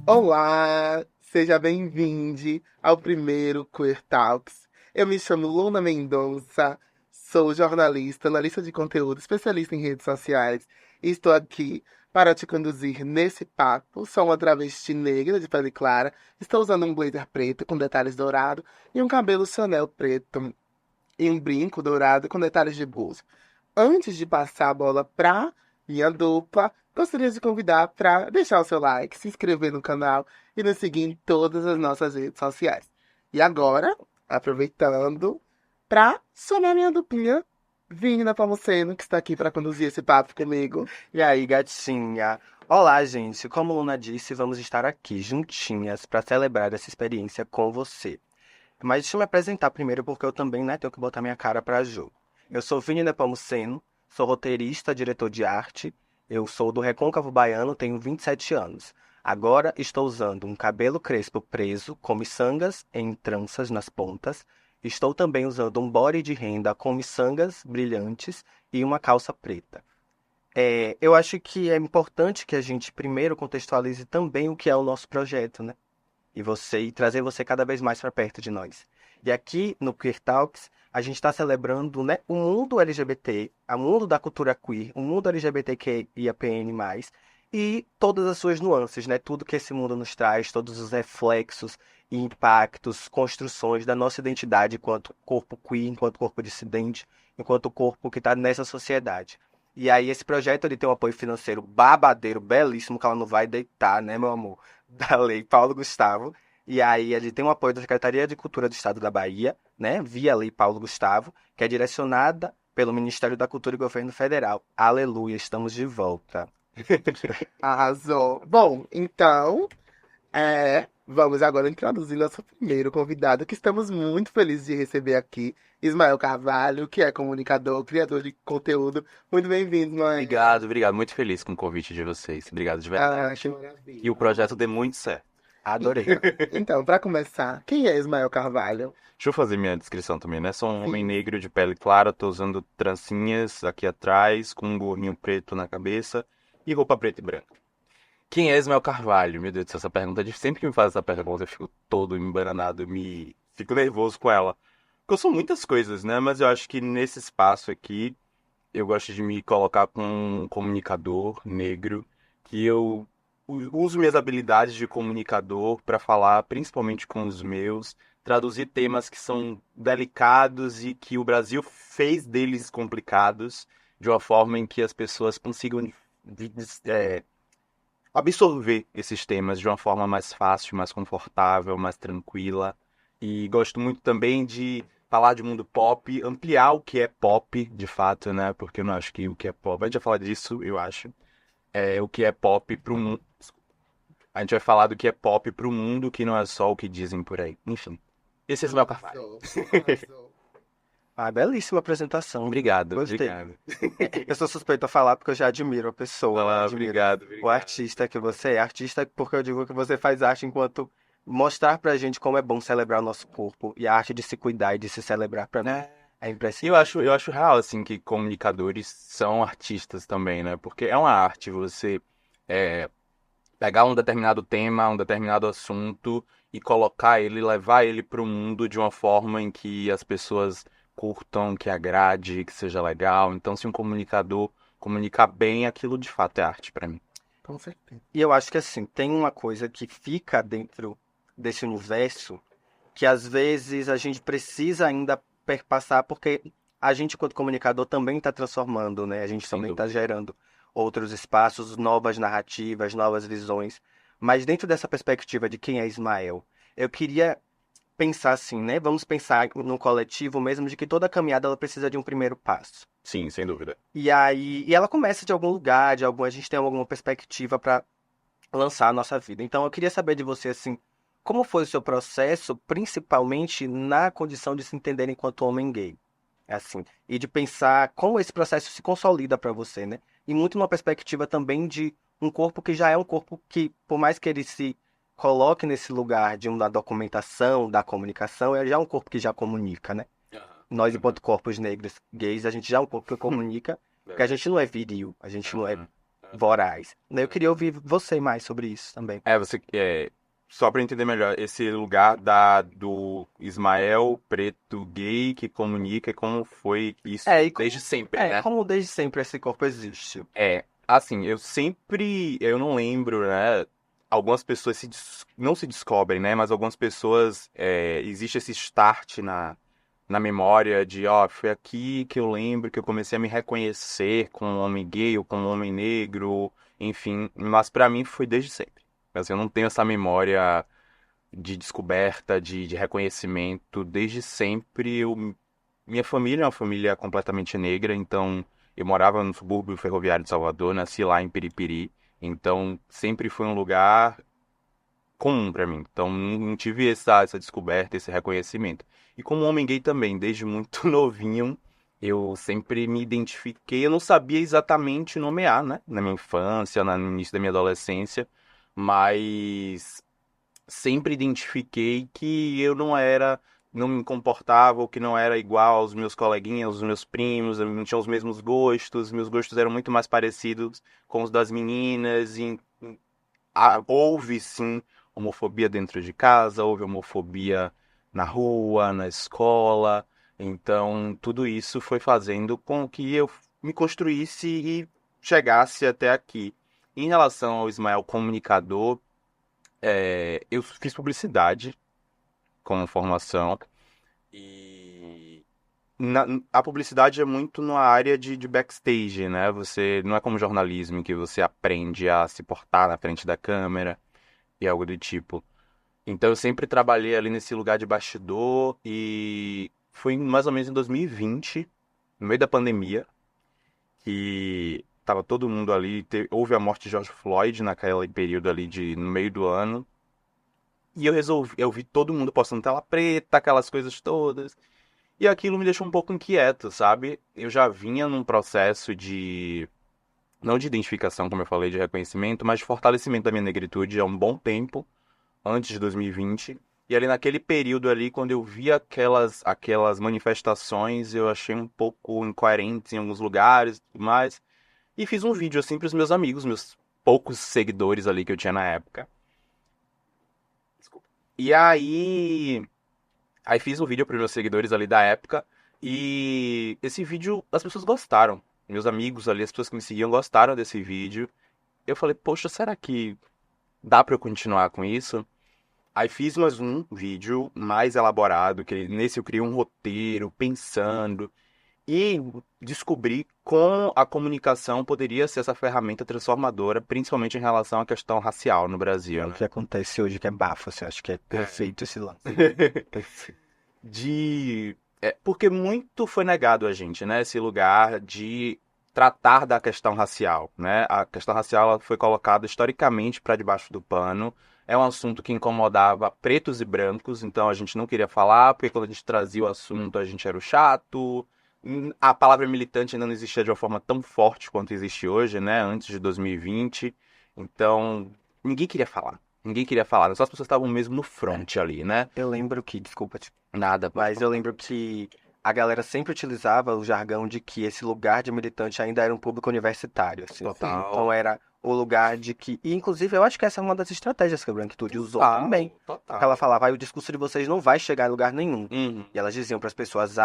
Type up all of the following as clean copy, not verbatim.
Olá, seja bem-vindo ao primeiro Queer Talks. Eu me chamo Luna Mendonça, sou jornalista, analista de conteúdo, especialista em redes sociais e estou aqui para te conduzir nesse papo. Sou uma travesti negra de pele clara, estou usando um blazer preto com detalhes dourados e um cabelo Chanel preto e um brinco dourado com detalhes de blues. Antes de passar a bola pra minha dupla, gostaria de convidar para deixar o seu like, se inscrever no canal e nos seguir em todas as nossas redes sociais. E agora, aproveitando, para chamar minha duplinha, Vini Nepomuceno, que está aqui para conduzir esse papo comigo. E aí, gatinha? Olá, gente. Como a Luna disse, vamos estar aqui juntinhas para celebrar essa experiência com você. Mas deixa eu me apresentar primeiro, porque eu também, né, tenho que botar minha cara para jogo. Eu sou Vini Nepomuceno, sou roteirista, diretor de arte. Eu sou do Recôncavo Baiano, tenho 27 anos. Agora estou usando um cabelo crespo preso, com miçangas em tranças nas pontas. Estou também usando um body de renda com miçangas brilhantes e uma calça preta. Eu acho que é importante que a gente primeiro contextualize também o que é o nosso projeto, né? E trazer você cada vez mais para perto de nós. E aqui no Queer Talks, a gente está celebrando, né, o mundo LGBT, o mundo da cultura queer, o mundo LGBTQIAPN+, e todas as suas nuances, né? Tudo que esse mundo nos traz, todos os reflexos e impactos, construções da nossa identidade enquanto corpo queer, enquanto corpo dissidente, enquanto corpo que está nessa sociedade. E aí esse projeto ele tem um apoio financeiro babadeiro, belíssimo, que ela não vai deitar, né, meu amor? Da Lei Paulo Gustavo. E aí ele tem um apoio da Secretaria de Cultura do Estado da Bahia, né, via Lei Paulo Gustavo, que é direcionada pelo Ministério da Cultura e Governo Federal. Aleluia, estamos de volta. Arrasou. Bom, então, vamos agora introduzir nosso primeiro convidado, que estamos muito felizes de receber aqui, Ismael Carvalho, que é comunicador, criador de conteúdo. Muito bem-vindo, Ismael. Obrigado. Muito feliz com o convite de vocês. Obrigado de verdade. Ah, que maravilha. E o projeto dê muito certo. Adorei. Então, para começar, quem é Ismael Carvalho? Deixa eu fazer minha descrição também, né? Sou um homem Sim. negro de pele clara, tô usando trancinhas aqui atrás, com um gorrinho preto na cabeça e roupa preta e branca. Quem é Ismael Carvalho? Meu Deus do céu, essa pergunta é difícil. Sempre que me faz essa pergunta, eu fico todo embananado, fico nervoso com ela. Porque eu sou muitas coisas, né? Mas eu acho que nesse espaço aqui, eu gosto de me colocar como um comunicador negro, que eu uso minhas habilidades de comunicador para falar principalmente com os meus, traduzir temas que são delicados e que o Brasil fez deles complicados, de uma forma em que as pessoas consigam absorver esses temas de uma forma mais fácil, mais confortável, mais tranquila. E gosto muito também de falar de mundo pop, ampliar o que é pop, de fato, né? Porque eu não acho que o que é pop. A gente vai falar disso, eu acho. É o que é pop pro mundo. A gente vai falar do que é pop pro mundo, que não é só o que dizem por aí. Enfim. Esse é o meu Carvalho. Arrasou. Ah, belíssima apresentação. Obrigado, Gostei. obrigado. Eu sou suspeito a falar porque eu já admiro a pessoa. Ah, Admiro obrigado. o artista que você é. Artista porque eu digo que você faz arte enquanto mostrar pra gente como é bom celebrar o nosso corpo. E a arte de se cuidar e de se celebrar pra mim é E impressionante. eu acho real, assim, que comunicadores são artistas também, né? Porque é uma arte você é, pegar um determinado tema, um determinado assunto e colocar ele, levar ele para o mundo de uma forma em que as pessoas curtam, que agrade, que seja legal. Então, se um comunicador comunicar bem, aquilo de fato é arte para mim. Com certeza. E eu acho que assim, tem uma coisa que fica dentro desse universo que às vezes a gente precisa ainda perpassar, porque a gente, enquanto comunicador, também está transformando, né? A gente Sem também está dúvida. gerando outros espaços, novas narrativas, novas visões. Mas dentro dessa perspectiva de quem é Ismael, eu queria pensar assim, né? Vamos pensar no coletivo mesmo, de que toda caminhada ela precisa de um primeiro passo. Sim, sem dúvida. E aí, e ela começa de algum lugar, a gente tem alguma perspectiva para lançar a nossa vida. Então eu queria saber de você assim, como foi o seu processo, principalmente na condição de se entender enquanto homem gay, assim, e de pensar como esse processo se consolida para você, né? E muito numa perspectiva também de um corpo que já é um corpo que, por mais que ele se coloque nesse lugar de uma documentação, da comunicação, é já um corpo que já comunica, né? Nós, enquanto corpos negros gays, a gente já é um corpo que comunica, porque a gente não é viril, a gente não é voraz. Eu queria ouvir você mais sobre isso também. Só pra entender melhor, esse lugar do Ismael preto gay que comunica, como foi isso desde sempre, né? Como desde sempre esse corpo existe. Assim, eu não lembro, né? Algumas pessoas não se descobrem, né? Mas algumas pessoas, existe esse start na memória de, foi aqui que eu lembro que eu comecei a me reconhecer como um homem gay ou como um homem negro, enfim. Mas pra mim foi desde sempre. Assim, eu não tenho essa memória de descoberta, de reconhecimento. Desde sempre, minha família é uma família completamente negra, então eu morava no subúrbio ferroviário de Salvador, nasci lá em Piripiri, então sempre foi um lugar comum pra mim. Então não tive essa descoberta, esse reconhecimento. E como homem gay também, desde muito novinho, eu sempre me identifiquei. Eu não sabia exatamente nomear, né? Na minha infância, no início da minha adolescência, mas sempre identifiquei que eu não me comportava, ou que não era igual aos meus coleguinhas, aos meus primos, eu não tinha os mesmos gostos, meus gostos eram muito mais parecidos com os das meninas, houve sim homofobia dentro de casa, houve homofobia na rua, na escola, então tudo isso foi fazendo com que eu me construísse e chegasse até aqui. Em relação ao Ismael comunicador, eu fiz publicidade como formação e a publicidade é muito na área de backstage, né? Você não é como jornalismo em que você aprende a se portar na frente da câmera e algo do tipo. Então eu sempre trabalhei ali nesse lugar de bastidor e foi mais ou menos em 2020, no meio da pandemia, que tava todo mundo ali, houve a morte de George Floyd naquele período ali no meio do ano. E eu vi todo mundo postando tela preta, aquelas coisas todas. E aquilo me deixou um pouco inquieto, sabe? Eu já vinha num processo não de identificação, como eu falei, de reconhecimento, mas de fortalecimento da minha negritude há um bom tempo, antes de 2020. E ali naquele período ali, quando eu vi aquelas manifestações, eu achei um pouco incoerentes em alguns lugares e tudo mais. E fiz um vídeo assim pros meus amigos, meus poucos seguidores ali que eu tinha na época. E aí fiz um vídeo para meus seguidores ali da época e esse vídeo as pessoas gostaram. Meus amigos ali, as pessoas que me seguiam gostaram desse vídeo. Eu falei, poxa, será que dá para eu continuar com isso? Aí fiz mais um vídeo mais elaborado, que nesse eu criei um roteiro, pensando, e descobri como a comunicação poderia ser essa ferramenta transformadora, principalmente em relação à questão racial no Brasil, É o né? que acontece hoje que é bafo, assim, acho que é perfeito esse lance. Porque muito foi negado a gente, né? Esse lugar de tratar da questão racial, né? A questão racial ela foi colocada historicamente para debaixo do pano. É um assunto que incomodava pretos e brancos, então a gente não queria falar, porque quando a gente trazia o assunto a gente era o chato. A palavra militante ainda não existia de uma forma tão forte quanto existe hoje, né? Antes de 2020. Então, ninguém queria falar. Ninguém queria falar, só as pessoas estavam mesmo no front ali, né? Eu lembro que, desculpa te Nada, Mas eu lembro que a galera sempre utilizava o jargão de que esse lugar de militante ainda era um público universitário, assim. Total. Então era o lugar de que... E, inclusive, eu acho que essa é uma das estratégias que a Branquitude usou também. Total. Ela falava, o discurso de vocês não vai chegar em lugar nenhum. Uhum. E elas diziam para as pessoas,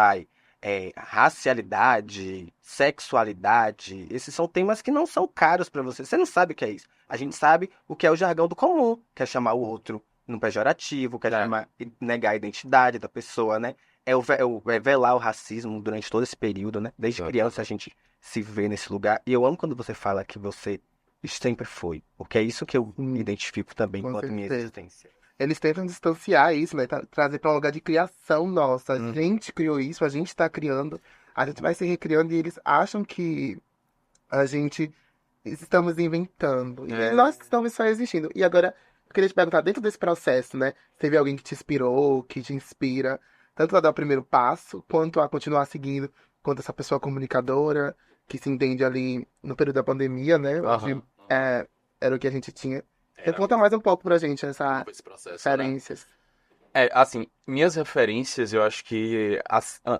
racialidade, sexualidade, esses são temas que não são caros para você. Você não sabe o que é isso. A gente sabe o que é o jargão do comum, que é chamar o outro no pejorativo, que é chamar, negar a identidade da pessoa, né? É velar o racismo durante todo esse período, né? Desde criança a gente se vê nesse lugar. E eu amo quando você fala que você sempre foi. Porque é isso que eu me identifico também Com enquanto minha certeza. existência. Eles tentam distanciar isso, né? Trazer para um lugar de criação nossa. A gente criou isso, a gente está criando, a gente vai se recriando e eles acham que a gente estamos inventando. E nós estamos só existindo. E agora, eu queria te perguntar, dentro desse processo, né? Teve alguém que te inspirou, que te inspira, tanto a dar o primeiro passo, quanto a continuar seguindo, quanto essa pessoa comunicadora, que se entende ali no período da pandemia, né? Aham. Era o que a gente tinha. Então, conta mais um pouco pra gente essa Esse processo, né? referências. Assim, minhas referências, eu acho que,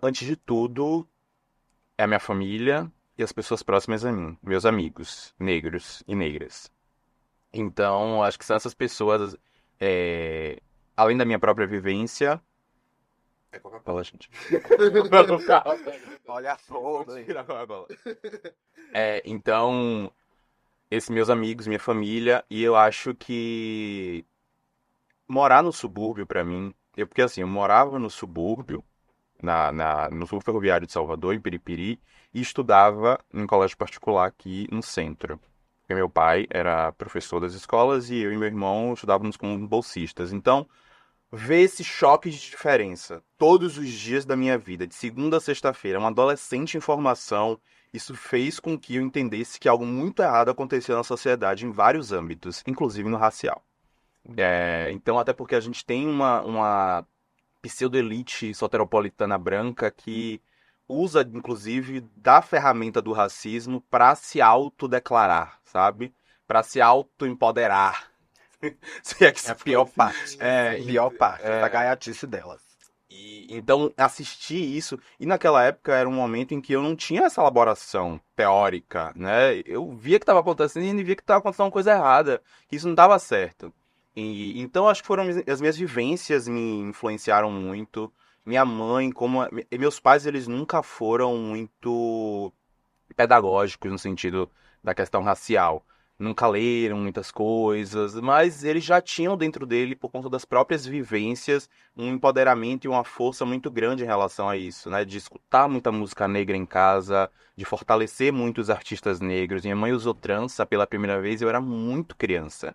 antes de tudo, é a minha família e as pessoas próximas a mim, meus amigos, negros e negras. Então, acho que são essas pessoas, é, além da minha própria vivência. É Coca-Cola, gente. Olha a fogo. Tirar a Coca-Cola. Então, esses meus amigos, minha família, e eu acho que morar no subúrbio, pra mim, porque assim, eu morava no subúrbio, no sul ferroviário de Salvador, em Piripiri, e estudava em um colégio particular aqui no centro. Porque meu pai era professor das escolas e eu e meu irmão estudávamos como bolsistas. Então, ver esse choque de diferença todos os dias da minha vida, de segunda a sexta-feira, um adolescente em formação, isso fez com que eu entendesse que algo muito errado acontecia na sociedade em vários âmbitos, inclusive no racial. Então, até porque a gente tem uma pseudo-elite soteropolitana branca que usa, inclusive, da ferramenta do racismo para se autodeclarar, sabe? Para se auto-empoderar. Se é que É a pior parte. É, Pior parte. Da gaiatice delas. então, assistir isso, e naquela época era um momento em que eu não tinha essa elaboração teórica, né? Eu via que estava acontecendo e via que estava acontecendo uma coisa errada, que isso não estava certo. Então, acho que foram as minhas vivências me influenciaram muito. Minha mãe, e meus pais, eles nunca foram muito pedagógicos no sentido da questão racial. Nunca leram muitas coisas, mas eles já tinham dentro dele, por conta das próprias vivências, um empoderamento e uma força muito grande em relação a isso, né? De escutar muita música negra em casa, de fortalecer muitos artistas negros. Minha mãe usou trança pela primeira vez, eu era muito criança.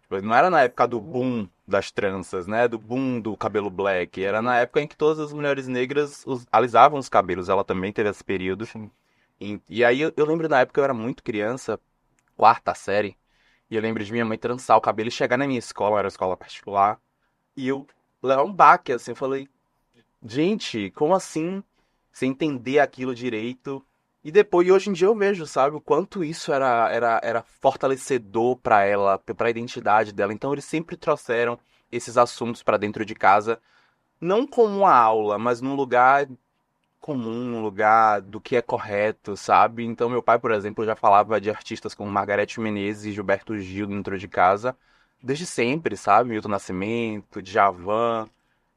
Tipo, não era na época do boom das tranças, né? Do boom do cabelo black. Era na época em que todas as mulheres negras alisavam os cabelos. Ela também teve esse período. E aí eu lembro na época eu era muito criança, quarta série, e eu lembro de minha mãe trançar o cabelo e chegar na minha escola, era escola particular, e eu levar um baque, assim, eu falei, gente, como assim? Sem entender aquilo direito. E depois, e hoje em dia eu vejo, sabe, o quanto isso era fortalecedor pra ela, pra identidade dela. Então eles sempre trouxeram esses assuntos pra dentro de casa, não como uma aula, mas num lugar comum, um lugar do que é correto, sabe? Então meu pai, por exemplo, já falava de artistas como Margareth Menezes e Gilberto Gil dentro de casa desde sempre, sabe? Milton Nascimento, Djavan.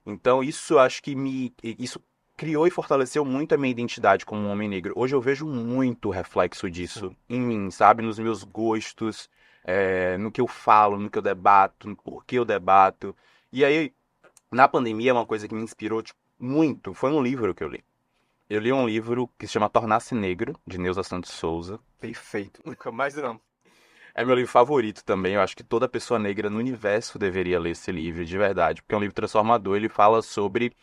Então isso acho que isso criou e fortaleceu muito a minha identidade como um homem negro. Hoje eu vejo muito reflexo disso em mim, sabe? Nos meus gostos, no que eu falo, no que eu debato, no porquê eu debato. E aí, na pandemia, uma coisa que me inspirou tipo, muito foi um livro que eu li. Eu li um livro que se chama Tornar-se Negro, de Neuza Santos Souza. Perfeito. Nunca mais não. É meu livro favorito também. Eu acho que toda pessoa negra no universo deveria ler esse livro, de verdade. Porque é um livro transformador. Ele fala sobre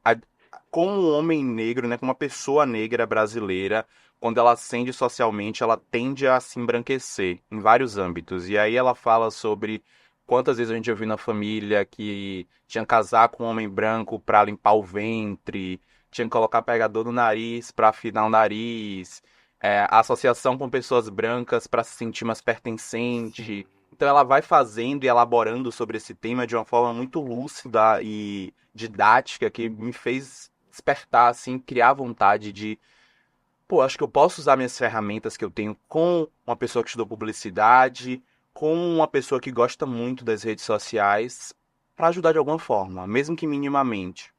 a- como um homem negro, né, como uma pessoa negra brasileira, quando ela ascende socialmente, ela tende a se embranquecer em vários âmbitos. E aí ela fala sobre quantas vezes a gente ouviu na família que tinha que casar com um homem branco para limpar o ventre, tinha que colocar pegador no nariz para afinar o nariz, a associação com pessoas brancas para se sentir mais pertencente. Então ela vai fazendo e elaborando sobre esse tema de uma forma muito lúcida e didática que me fez despertar, assim, criar vontade de, pô, acho que eu posso usar minhas ferramentas que eu tenho com uma pessoa que estudou publicidade, com uma pessoa que gosta muito das redes sociais, para ajudar de alguma forma, mesmo que minimamente.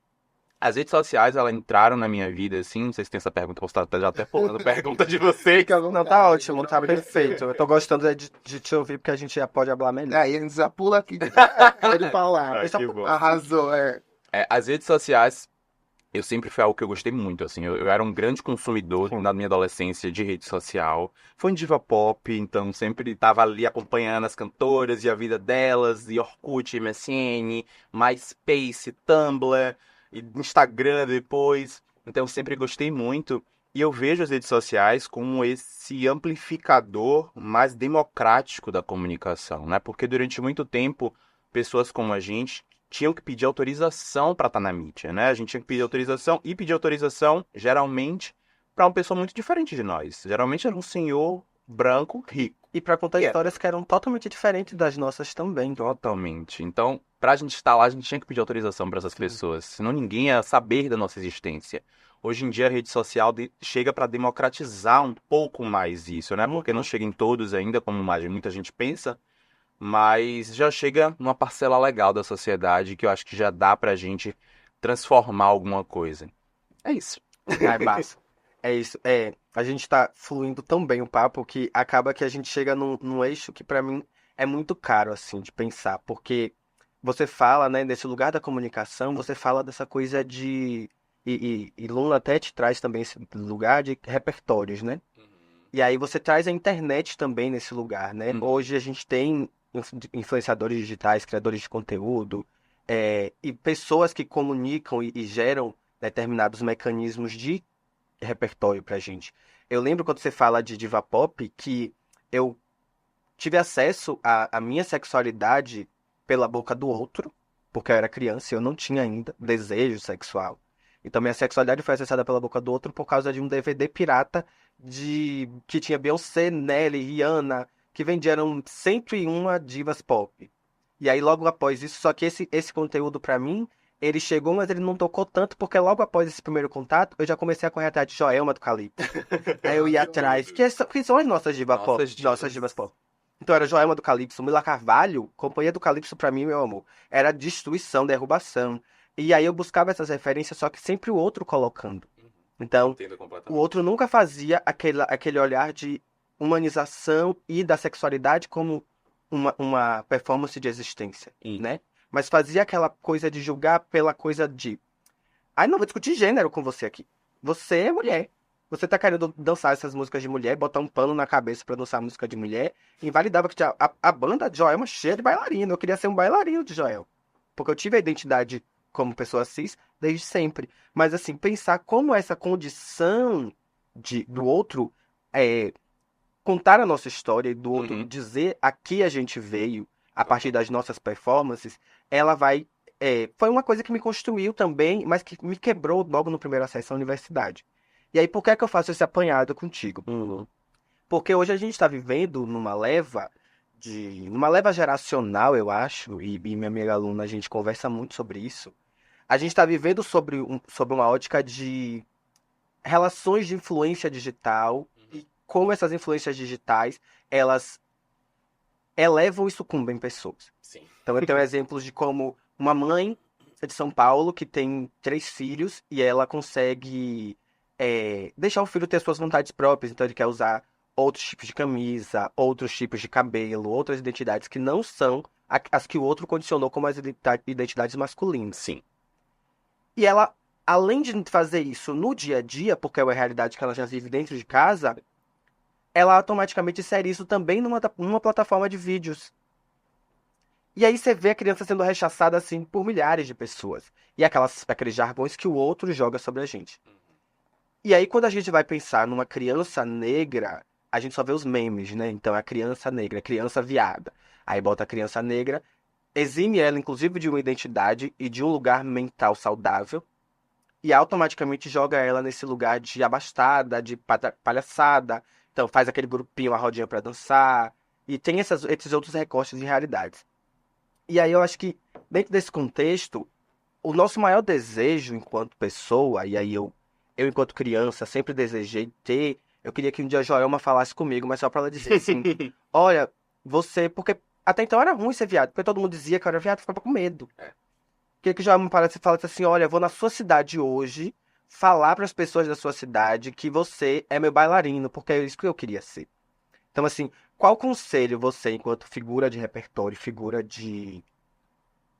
As redes sociais, elas entraram na minha vida, assim, não sei se tem essa pergunta, posso estar já até pulando pergunta de vocês. Não, tá ótimo, tá perfeito. Eu tô gostando de te ouvir porque a gente já pode falar melhor. Aí a gente já pula aqui de ele falar. Ah, que bom. Arrasou, As redes sociais, eu sempre foi algo que eu gostei muito, assim, eu era um grande consumidor na minha adolescência de rede social, fã de diva pop, então sempre estava ali acompanhando as cantoras e a vida delas, e Orkut, MSN, MySpace, Tumblr, e Instagram depois, então eu sempre gostei muito, e eu vejo as redes sociais como esse amplificador mais democrático da comunicação, né, porque durante muito tempo, pessoas como a gente tinham que pedir autorização para estar na mídia, né? A gente tinha que pedir autorização, geralmente, para uma pessoa muito diferente de nós. Geralmente era um senhor branco, rico. E pra contar É. histórias que eram totalmente diferentes das nossas também. Totalmente. Então, pra gente estar lá, a gente tinha que pedir autorização pra essas pessoas, senão ninguém ia saber da nossa existência. Hoje em dia, a rede social chega pra democratizar um pouco mais isso, né? Porque não chega em todos ainda, como muita gente pensa, mas já chega numa parcela legal da sociedade que eu acho que já dá pra gente transformar alguma coisa. É isso. Ai, massa. É isso. A gente tá fluindo tão bem o papo que acaba que a gente chega num eixo que pra mim é muito caro, assim, de pensar. Porque você fala, né, nesse lugar da comunicação, você fala dessa coisa de... E Luna até te traz também esse lugar de repertórios, né? E aí você traz a internet também nesse lugar, né? Hoje a gente tem influenciadores digitais, criadores de conteúdo, e pessoas que comunicam e geram determinados mecanismos de repertório pra gente. Eu lembro quando você fala de diva pop que eu tive acesso à minha sexualidade pela boca do outro, porque eu era criança e eu não tinha ainda desejo sexual. Então minha sexualidade foi acessada pela boca do outro por causa de um DVD pirata de que tinha Beyoncé, Nelly, Rihanna, que venderam 101 divas pop. E aí logo após isso, só que esse conteúdo pra mim, ele chegou, mas ele não tocou tanto, porque logo após esse primeiro contato, eu já comecei a correr atrás de Joelma do Calypso. Aí eu ia atrás, que são as nossas divas pop, nossas divas pop. Então era Joelma do Calypso, Mila Carvalho, Companhia do Calypso pra mim, meu amor, era destruição, derrubação. E aí eu buscava essas referências, só que sempre o outro colocando. Então, o outro nunca fazia aquele olhar de humanização e da sexualidade como uma performance de existência, né? Mas fazia aquela coisa de julgar pela coisa de... Ai, não vou discutir gênero com você aqui. Você é mulher. Você tá querendo dançar essas músicas de mulher, botar um pano na cabeça pra dançar música de mulher. Invalidava que a banda de Joel é uma cheia de bailarino. Eu queria ser um bailarino de Joel. Porque eu tive a identidade como pessoa cis desde sempre. Mas assim, pensar como essa condição do outro contar a nossa história e do outro dizer a que a gente veio a partir das nossas performances, ela vai... foi uma coisa que me construiu também, mas que me quebrou logo no primeiro acesso à universidade. E aí, por que é que eu faço esse apanhado contigo? Porque hoje a gente está vivendo numa leva geracional, eu acho, e minha amiga aluna, a gente conversa muito sobre isso. A gente está vivendo sobre uma ótica de relações de influência digital e como essas influências digitais, elas elevam e sucumbem pessoas. Sim. Então eu tenho exemplos de como uma mãe de São Paulo que tem 3 filhos e ela consegue deixar o filho ter suas vontades próprias. Então ele quer usar outros tipos de camisa, outros tipos de cabelo, outras identidades que não são as que o outro condicionou como as identidades masculinas. Sim. E ela, além de fazer isso no dia a dia, porque é uma realidade que ela já vive dentro de casa, ela automaticamente insere isso também numa plataforma de vídeos. E aí você vê a criança sendo rechaçada assim por milhares de pessoas. E aqueles jargões que o outro joga sobre a gente. E aí quando a gente vai pensar numa criança negra, a gente só vê os memes, né? Então é a criança negra, a criança viada. Aí bota a criança negra, exime ela inclusive de uma identidade e de um lugar mental saudável. E automaticamente joga ela nesse lugar de abastada, de palhaçada. Então faz aquele grupinho, a rodinha pra dançar. E tem esses outros recortes de realidades. E aí eu acho que, dentro desse contexto, o nosso maior desejo enquanto pessoa, e aí eu enquanto criança, sempre desejei ter... Eu queria que um dia a Joelma falasse comigo, mas só pra ela dizer assim, olha, você... Porque até então era ruim ser viado, porque todo mundo dizia que eu era viado, eu ficava com medo. Queria que o Joelma falasse assim, olha, eu vou na sua cidade hoje falar pras pessoas da sua cidade que você é meu bailarino, porque é isso que eu queria ser. Então, assim, qual conselho você, enquanto figura de repertório, figura de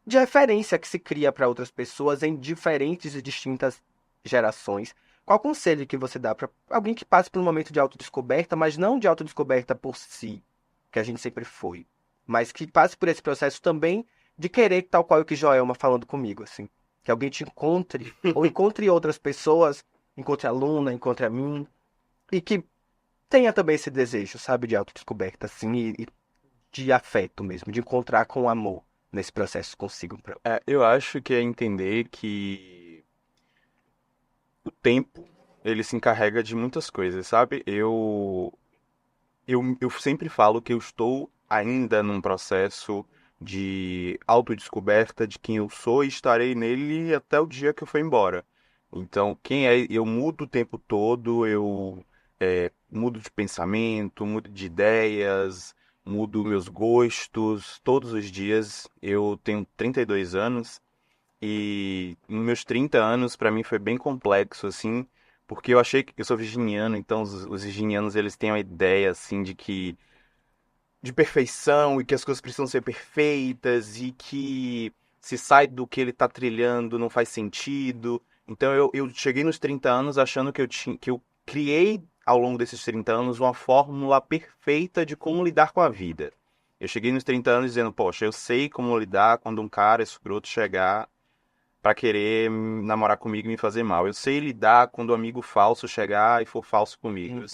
referência que se cria para outras pessoas em diferentes e distintas gerações, qual conselho que você dá para alguém que passe por um momento de autodescoberta, mas não de autodescoberta por si, que a gente sempre foi, mas que passe por esse processo também de querer, tal qual o que Joelma falando comigo, assim, que alguém te encontre, ou encontre outras pessoas, encontre a Luna, encontre a mim, e que tenha também esse desejo, sabe, de autodescoberta, assim, e de afeto mesmo, de encontrar com amor nesse processo consigo próprio. Eu acho que é entender que o tempo, ele se encarrega de muitas coisas, sabe? eu sempre falo que eu estou ainda num processo de autodescoberta de quem eu sou e estarei nele até o dia que eu for embora. Então, eu mudo o tempo todo, eu mudo de pensamento, mudo de ideias, mudo meus gostos, todos os dias. Eu tenho 32 anos e nos meus 30 anos, para mim, foi bem complexo, assim, porque eu achei que eu sou virginiano, então os virginianos, eles têm uma ideia, assim, de perfeição e que as coisas precisam ser perfeitas e que se sai do que ele tá trilhando não faz sentido. Então eu cheguei nos 30 anos achando que eu criei ao longo desses 30 anos uma fórmula perfeita de como lidar com a vida. Eu cheguei nos 30 anos dizendo, poxa, eu sei como lidar quando um cara escroto chegar pra querer namorar comigo e me fazer mal. Eu sei lidar quando um amigo falso chegar e for falso comigo.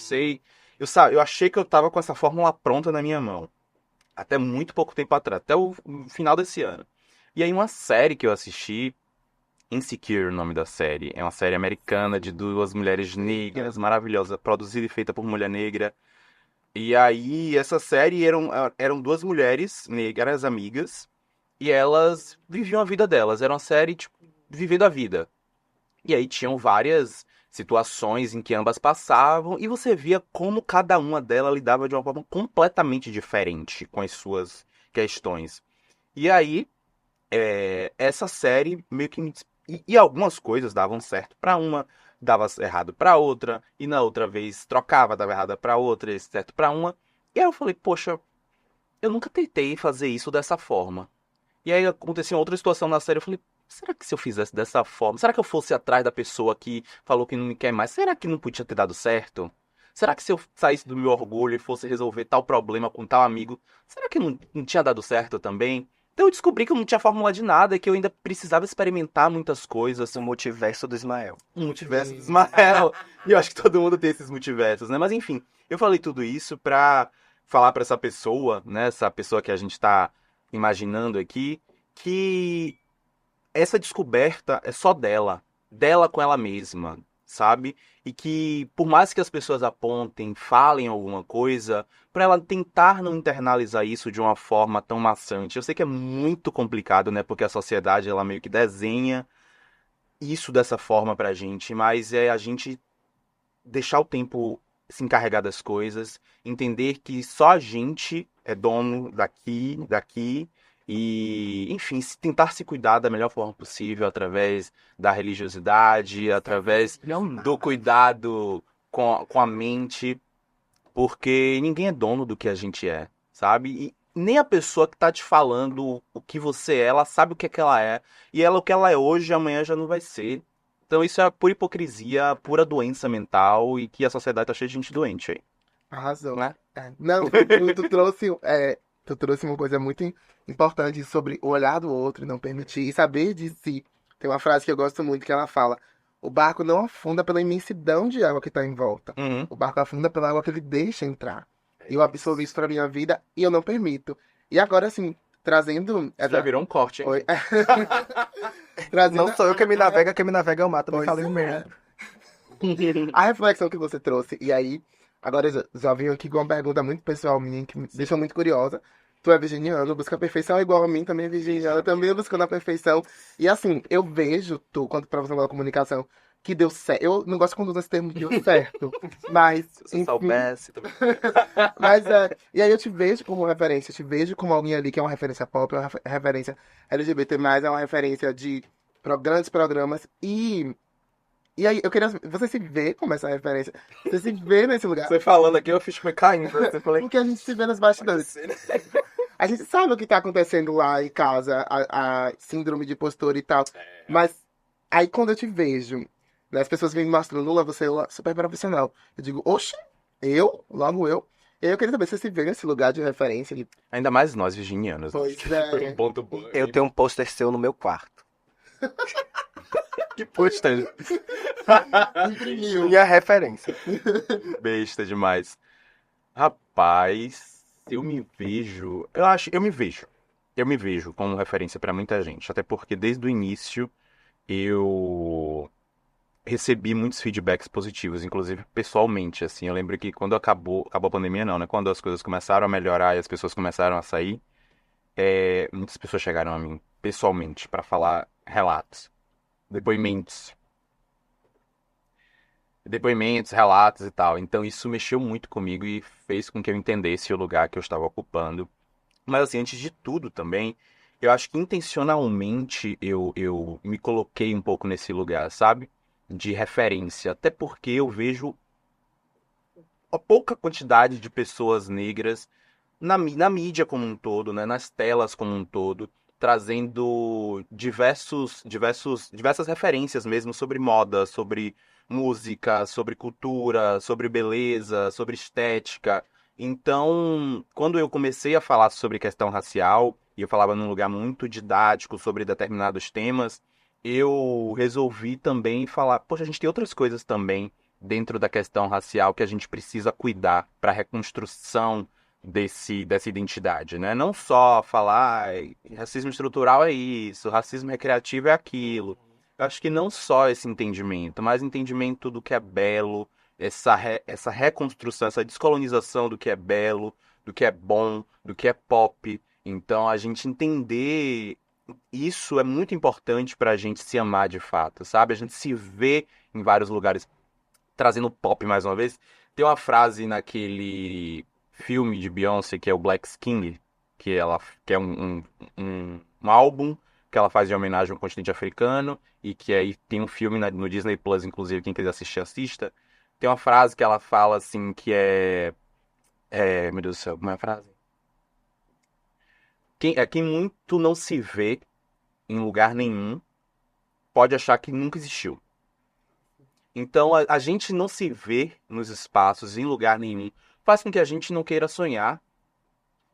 Eu achei que eu tava com essa fórmula pronta na minha mão. Até muito pouco tempo atrás, até o final desse ano. E aí uma série que eu assisti, Insecure, o nome da série, é uma série americana de duas mulheres negras, maravilhosa, produzida e feita por mulher negra. E aí essa série eram duas mulheres negras amigas e elas viviam a vida delas. Era uma série tipo vivendo a vida. E aí tinham várias situações em que ambas passavam e você via como cada uma delas lidava de uma forma completamente diferente com as suas questões. E aí, essa série meio que e algumas coisas davam certo pra uma, dava errado pra outra, e na outra vez trocava, dava errado pra outra, e certo pra uma. E aí eu falei, poxa, eu nunca tentei fazer isso dessa forma. E aí aconteceu outra situação na série, eu falei, será que se eu fizesse dessa forma, será que eu fosse atrás da pessoa que falou que não me quer mais, será que não podia ter dado certo? Será que se eu saísse do meu orgulho e fosse resolver tal problema com tal amigo, será que não tinha dado certo também? Então eu descobri que eu não tinha fórmula de nada, que eu ainda precisava experimentar muitas coisas. O multiverso do Ismael. Um multiverso do Ismael. E eu acho que todo mundo tem esses multiversos, né? Mas enfim, eu falei tudo isso pra falar pra essa pessoa, né? Essa pessoa que a gente tá imaginando aqui, que essa descoberta é só dela, dela com ela mesma, sabe? E que por mais que as pessoas apontem, falem alguma coisa, para ela tentar não internalizar isso de uma forma tão maçante. Eu sei que é muito complicado, né? Porque a sociedade ela meio que desenha isso dessa forma pra gente, mas é a gente deixar o tempo se encarregar das coisas, entender que só a gente é dono daqui, e, enfim, tentar se cuidar da melhor forma possível através da religiosidade, através do cuidado com a mente, porque ninguém é dono do que a gente é, sabe? E nem a pessoa que tá te falando o que você é, ela sabe o que é que ela é, e ela o que ela é hoje, amanhã já não vai ser. Então isso é pura hipocrisia, pura doença mental e que a sociedade tá cheia de gente doente aí, Arrasou. né? Não, tu trouxe uma coisa muito importante sobre o olhar do outro e não permitir, e saber de si. Tem uma frase que eu gosto muito que ela fala: o barco não afunda pela imensidão de água que está em volta. Uhum. O barco afunda pela água que ele deixa entrar. E eu absorvi isso pra minha vida e eu não permito. E agora, assim, trazendo. Já virou um corte, hein? Oi. Trazendo Não sou eu que me navega é o mato, me Pois falei é. merda. A reflexão que você trouxe. E aí, agora eu já vim aqui com uma pergunta muito pessoal minha, que me deixou muito curiosa. Tu é virginiano, busca a perfeição igual a mim, também é virginiana, também buscando a perfeição. E assim, eu vejo tu, quando profissional da comunicação, que deu certo. Eu não gosto quando usa esse termo deu certo, mas, Se você enfim, soubesse. mas é. E aí eu te vejo como referência, eu te vejo como alguém ali que é uma referência pop, é uma referência LGBT+, é uma referência de grandes programas. E aí, eu queria. Você se vê como essa referência? Você se vê nesse lugar? Você falando aqui, eu fiz me caindo. Você falei, Porque a gente se vê nos bastidores. A gente sabe o que tá acontecendo lá em casa, a síndrome de impostor e tal. Mas aí quando eu te vejo, né, as pessoas vêm me mostrando, Lula, você é super profissional. Eu digo, oxe, eu? Logo eu? E aí eu queria saber se você se vê nesse lugar de referência. ainda mais nós, virginianos. Pois Foi é. um ponto bom. Eu tenho um pôster seu no meu quarto. Que posta Imprimiu. Minha referência. besta demais. Rapaz, eu me vejo. Eu me vejo. Eu me vejo como referência pra muita gente. Até porque desde o início eu recebi muitos feedbacks positivos, inclusive pessoalmente, assim. Eu lembro que quando acabou a pandemia não, né? Quando as coisas começaram a melhorar e as pessoas começaram a sair, muitas pessoas chegaram a mim pessoalmente para falar relatos, depoimentos, relatos e tal. Então isso mexeu muito comigo e fez com que eu entendesse o lugar que eu estava ocupando. Mas assim, antes de tudo também, eu acho que intencionalmente eu me coloquei um pouco nesse lugar, sabe? De referência. Até porque eu vejo a pouca quantidade de pessoas negras na mídia como um todo, né? Nas telas como um todo, trazendo diversas referências mesmo sobre moda, sobre música, sobre cultura, sobre beleza, sobre estética. Então, quando eu comecei a falar sobre questão racial, e eu falava num lugar muito didático sobre determinados temas, eu resolvi também falar, poxa, a gente tem outras coisas também dentro da questão racial que a gente precisa cuidar para a reconstrução dessa identidade, né? Não só falar, racismo estrutural é isso, racismo recreativo é aquilo. Eu acho que não só esse entendimento, mas entendimento do que é belo, essa reconstrução, essa descolonização do que é belo, do que é bom, do que é pop. Então, a gente entender isso é muito importante para a gente se amar de fato, sabe? A gente se vê em vários lugares. Trazendo pop mais uma vez, tem uma frase naquele filme de Beyoncé que é o Black King, que é um álbum que ela faz em homenagem ao continente africano e que aí tem um filme no Disney Plus, inclusive, quem quiser assistir, assista. Tem uma frase que ela fala assim que meu Deus do céu, como é a frase? Quem muito não se vê em lugar nenhum pode achar que nunca existiu. Então, a gente não se vê nos espaços, em lugar nenhum, faz com que a gente não queira sonhar,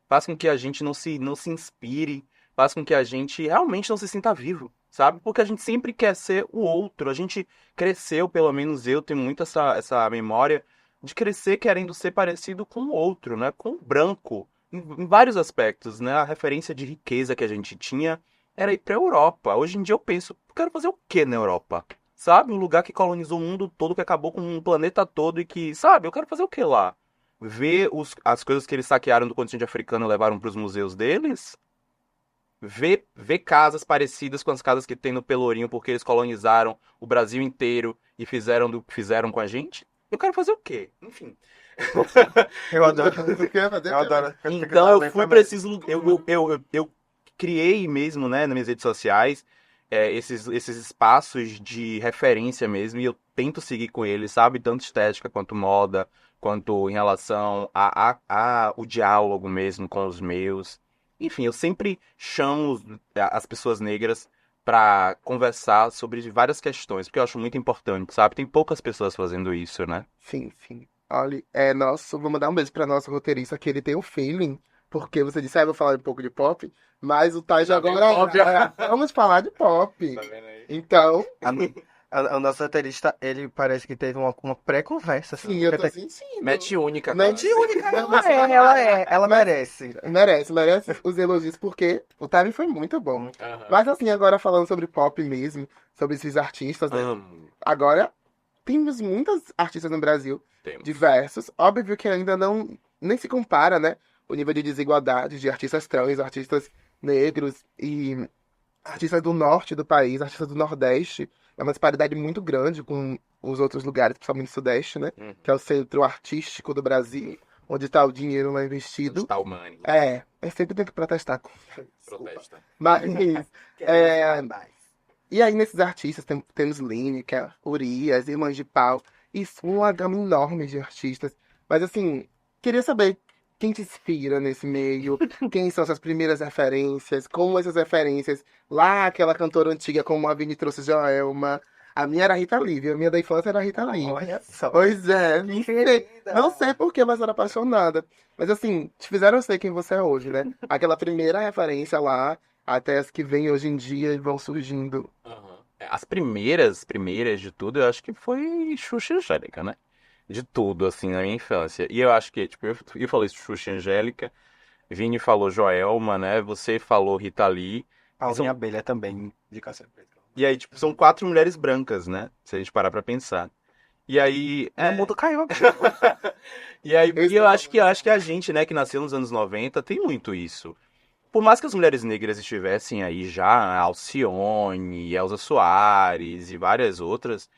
faz com que a gente não se inspire, faz com que a gente realmente não se sinta vivo, sabe? Porque a gente sempre quer ser o outro. A gente cresceu, pelo menos eu tenho muito essa memória de crescer querendo ser parecido com o outro, né? Com o branco, em vários aspectos, né? A referência de riqueza que a gente tinha era ir pra Europa. Hoje em dia eu penso, eu quero fazer o quê na Europa? Sabe? Um lugar que colonizou o mundo todo, que acabou com o planeta todo e que, sabe? Eu quero fazer o quê lá? Ver as coisas que eles saquearam do continente africano e levaram para os museus deles? Ver casas parecidas com as casas que tem no Pelourinho, porque eles colonizaram o Brasil inteiro e fizeram do que fizeram com a gente? Eu quero fazer o quê? Enfim. Eu adoro. Eu adoro. Então eu fui para esses lugares. Eu criei mesmo, né, nas minhas redes sociais, esses espaços de referência mesmo, e eu tento seguir com eles, sabe? Tanto estética quanto moda, quanto em relação a o diálogo mesmo com os meus. Enfim, eu sempre chamo as pessoas negras para conversar sobre várias questões, porque eu acho muito importante, sabe? Tem poucas pessoas fazendo isso, né? Sim, sim. Olha, nosso, vou mandar um beijo pra nosso roteirista, que ele tem um feeling, porque você disse, vou falar um pouco de pop, mas o Taj agora, vamos falar de pop. Tá vendo aí? Então, O nosso roteirista, ele parece que teve uma pré-conversa. sim, eu tô sentindo. Mete única, Mete cara. única. Ela merece. Merece os elogios, porque o timing foi muito bom. Aham. Mas assim, agora falando sobre pop mesmo, sobre esses artistas, né? Amo. Agora, temos muitos artistas no Brasil, Temos. diversos. Óbvio que ainda não, nem se compara, né? O nível de desigualdade de artistas trans, artistas negros e artistas do norte do país, artistas do nordeste. É uma disparidade muito grande com os outros lugares, principalmente o sudeste, né? Uhum. Que é o centro artístico do Brasil, onde está o dinheiro lá investido. Está o money. Sempre tem que protestar. Protesta. Mas, e aí nesses artistas temos Lineker, Urias, Irmãs de Pau, isso, uma gama enorme de artistas. Mas assim, queria saber quem te inspira nesse meio, quem são suas primeiras referências, como essas referências, lá aquela cantora antiga como a Vini trouxe Joelma. A minha era a Rita Lee, viu? A minha da infância era a Rita Lee. Olha só. Pois é, Que querida. não sei porquê, mas era apaixonada. Mas assim, te fizeram ser quem você é hoje, né? Aquela primeira referência lá, até as que vêm hoje em dia e vão surgindo. Aham. As primeiras de tudo, eu acho que foi Xuxa e Angélica, né? De tudo, assim, na minha infância. E eu acho que, tipo, eu falei Xuxa e Angélica, Vini falou Joelma, né? Você falou Rita Lee. Paulinha Abelha também, de Cássia Preta. E aí, tipo, são 4 mulheres brancas, né? Se a gente parar pra pensar. E aí. O mundo caiu agora. E aí, Eu e eu acho que a gente, né, que nasceu nos anos 90 tem muito isso. Por mais que as mulheres negras estivessem aí já, Alcione, Elza Soares e várias outras,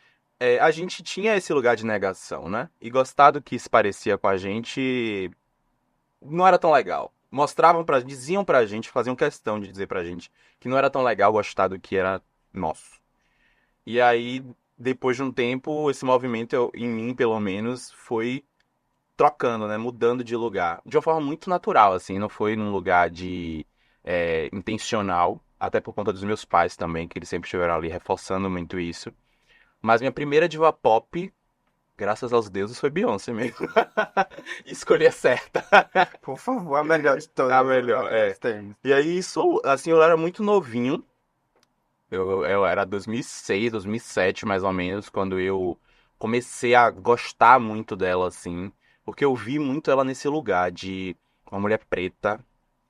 a gente tinha esse lugar de negação, né? E gostar do que se parecia com a gente não era tão legal. Diziam pra gente, faziam questão de dizer pra gente que não era tão legal gostar do que era nosso. E aí, depois de um tempo, esse movimento, em mim pelo menos, foi trocando, né? Mudando de lugar. De uma forma muito natural, assim, não foi num lugar de intencional, até por conta dos meus pais também, que eles sempre estiveram ali reforçando muito isso. Mas minha primeira diva pop, graças aos deuses, foi Beyoncé mesmo. Escolhi a certa. Por favor, a melhor de todas. A melhor, é. Temos. E aí, isso, assim, eu era muito novinho. Eu era 2006, 2007, mais ou menos, quando eu comecei a gostar muito dela, assim. Porque eu vi muito ela nesse lugar de uma mulher preta,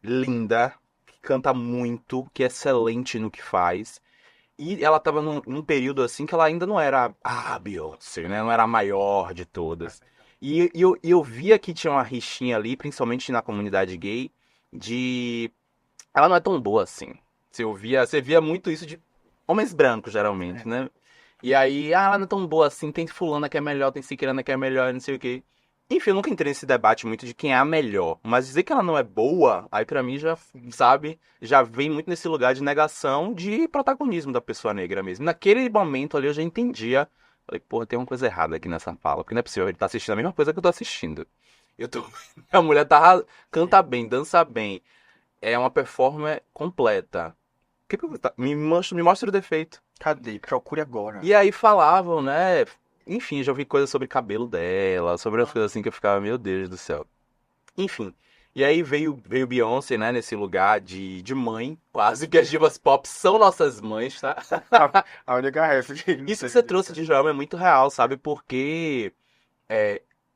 linda, que canta muito, que é excelente no que faz. E ela tava num período, assim, que ela ainda não era a Beyoncé, né? Não era a maior de todas. E eu via que tinha uma rixinha ali, principalmente na comunidade gay, de... Ela não é tão boa assim. Você via muito isso de homens brancos, geralmente, né? E aí, ela não é tão boa assim, tem fulana que é melhor, tem cicrana que é melhor, não sei o quê. Enfim, eu nunca entrei nesse debate muito de quem é a melhor. Mas dizer que ela não é boa, aí pra mim já, sabe, já vem muito nesse lugar de negação de protagonismo da pessoa negra mesmo. Naquele momento ali eu já entendia. Falei, porra, tem uma coisa errada aqui nessa fala, porque não é possível, ele tá assistindo a mesma coisa que eu tô assistindo. Eu tô... A mulher canta bem, dança bem. É uma performance completa. Me mostra o defeito. Cadê? Procure agora. E aí falavam, né? Enfim, já ouvi coisas sobre o cabelo dela, sobre as coisas assim que eu ficava, meu Deus do céu. Enfim. E aí veio Beyoncé, né, nesse lugar de mãe, quase que as divas pop são nossas mães, tá? A única referência. Isso que você trouxe de Joelma é muito real, sabe? Porque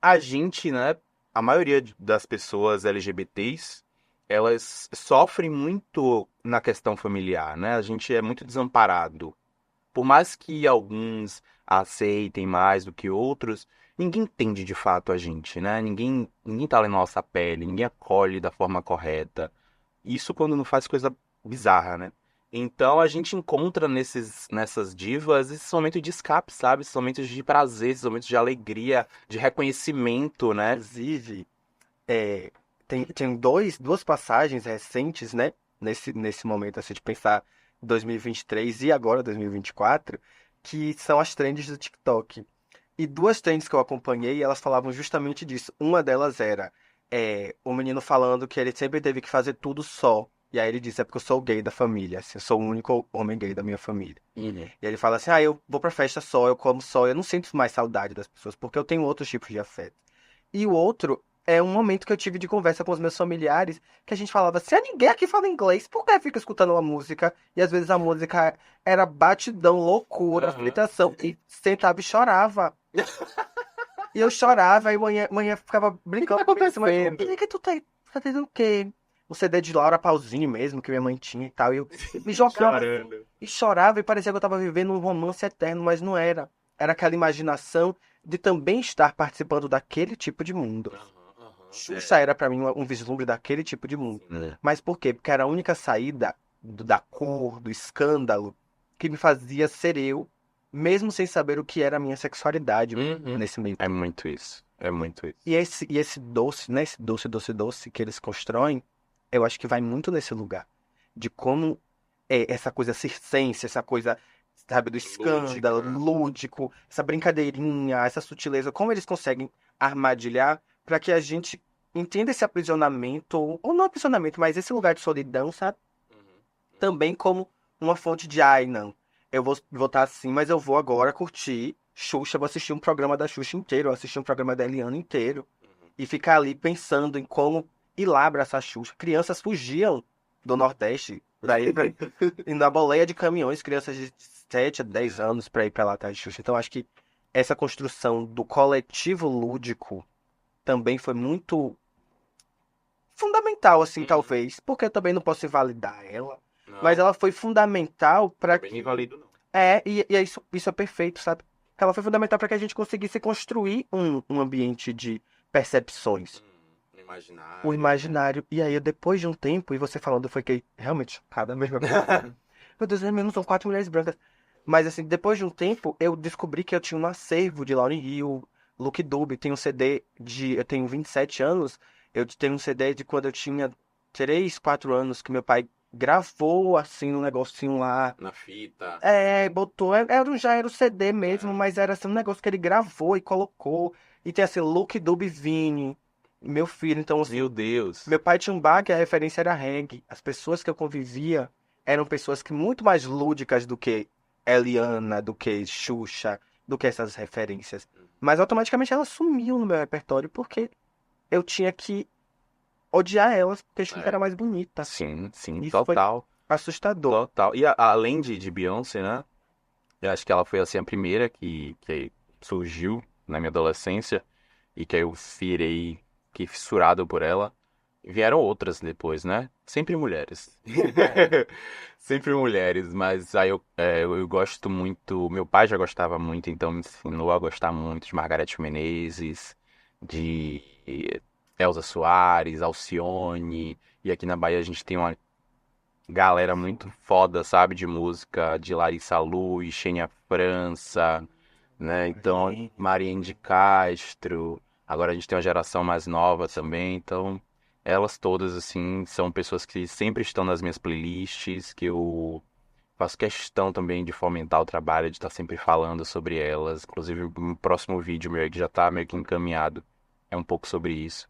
a gente, né, a maioria das pessoas LGBTs, elas sofrem muito na questão familiar, né? A gente é muito desamparado. Por mais que alguns aceitem mais do que outros, ninguém entende de fato a gente, né? Ninguém tá ali na nossa pele, ninguém acolhe da forma correta. Isso quando não faz coisa bizarra, né? Então a gente encontra nessas divas esse momento de escape, sabe? Esses momentos de prazer, esses momentos de alegria, de reconhecimento, né? Inclusive, tem duas passagens recentes, né? Nesse momento, assim, de pensar 2023 e agora 2024, que são as trends do TikTok. E duas trends que eu acompanhei, elas falavam justamente disso. Uma delas era o menino falando que ele sempre teve que fazer tudo só. E aí ele disse, é porque eu sou o gay da família, assim, eu sou o único homem gay da minha família. E ele fala assim, eu vou pra festa só, eu como só, eu não sinto mais saudade das pessoas, porque eu tenho outros tipos de afeto. E o outro é um momento que eu tive de conversa com os meus familiares, que a gente falava, se ninguém aqui fala inglês, por que fica escutando uma música? E às vezes a música era batidão, loucura, Aham. fritação, e sentava e chorava. E eu chorava, aí manhã ficava brincando. O que tá comigo, mas, acontecendo? "E que tu tá tendo o quê? O CD de Laura Pausini mesmo, que minha mãe tinha e tal. E eu me jogava Chorando. e chorava e parecia que eu tava vivendo um romance eterno, mas não era. Era aquela imaginação de também estar participando daquele tipo de mundo. Xuxa era pra mim um vislumbre daquele tipo de mundo. Mas por quê? Porque era a única saída da cor, do escândalo, que me fazia ser eu, mesmo sem saber o que era a minha sexualidade Uhum. nesse meio. É muito isso. É muito isso. E esse doce, né? Esse doce que eles constroem, eu acho que vai muito nesse lugar. De como essa coisa circense, essa coisa, sabe, do escândalo, Lúdica. lúdico, essa brincadeirinha, essa sutileza, como eles conseguem armadilhar para que a gente entenda esse aprisionamento, ou não aprisionamento, mas esse lugar de solidão, sabe? Também como uma fonte de, ai, não, eu vou estar assim, mas eu vou agora curtir Xuxa, vou assistir um programa da Xuxa inteiro, vou assistir um programa da Eliana inteiro, e ficar ali pensando em como ir lá abraçar a Xuxa. Crianças fugiam do Nordeste, e na boleia de caminhões, crianças de 7 a 10 anos para ir para lá atrás de Xuxa. Então acho que essa construção do coletivo lúdico também foi muito fundamental, assim, talvez, porque eu também não posso invalidar ela, mas ela foi fundamental para Bem invalido, não. E isso é perfeito, sabe? Ela foi fundamental para que a gente conseguisse construir um ambiente de percepções, o Imaginário. imaginário. E aí, depois de um tempo, e você falando, eu fiquei realmente chocada mesmo. Meu Deus, não são 4 mulheres brancas. Mas assim, depois de um tempo, eu descobri que eu tinha um acervo de Lauryn Hill, Luke Dube, tenho um CD de. Eu tenho 27 anos, eu tenho um CD de quando eu tinha 3, 4 anos, que meu pai gravou assim um negocinho lá. Na fita. Botou. Já era o CD mesmo, mas era assim um negócio que ele gravou e colocou. E tem assim, Luke Dube Vini, meu filho. Então, assim, Meu Deus. meu pai tinha um bar que a referência era reggae. As pessoas que eu convivia eram pessoas que muito mais lúdicas do que Eliana, do que Xuxa, do que essas referências. Mas automaticamente elas sumiam no meu repertório porque eu tinha que odiar elas porque Xuxa era mais bonita. Sim, sim, Isso foi total. assustador. Total. E além de Beyoncé, né? Eu acho que ela foi assim a primeira que surgiu na minha adolescência e que eu virei que fissurado por ela. Vieram outras depois, né? Sempre mulheres. Sempre mulheres, mas aí eu gosto muito. Meu pai já gostava muito, então me ensinou a gostar muito de Margareth Menezes, de Elza Soares, Alcione. E aqui na Bahia a gente tem uma galera muito foda, sabe, de música, de Larissa Luz, Xenia França, né? Então, Mariene de Castro. Agora a gente tem uma geração mais nova também, então elas todas, assim, são pessoas que sempre estão nas minhas playlists, que eu faço questão também de fomentar o trabalho, de estar sempre falando sobre elas. Inclusive, o próximo vídeo meu que já tá meio que encaminhado é um pouco sobre isso.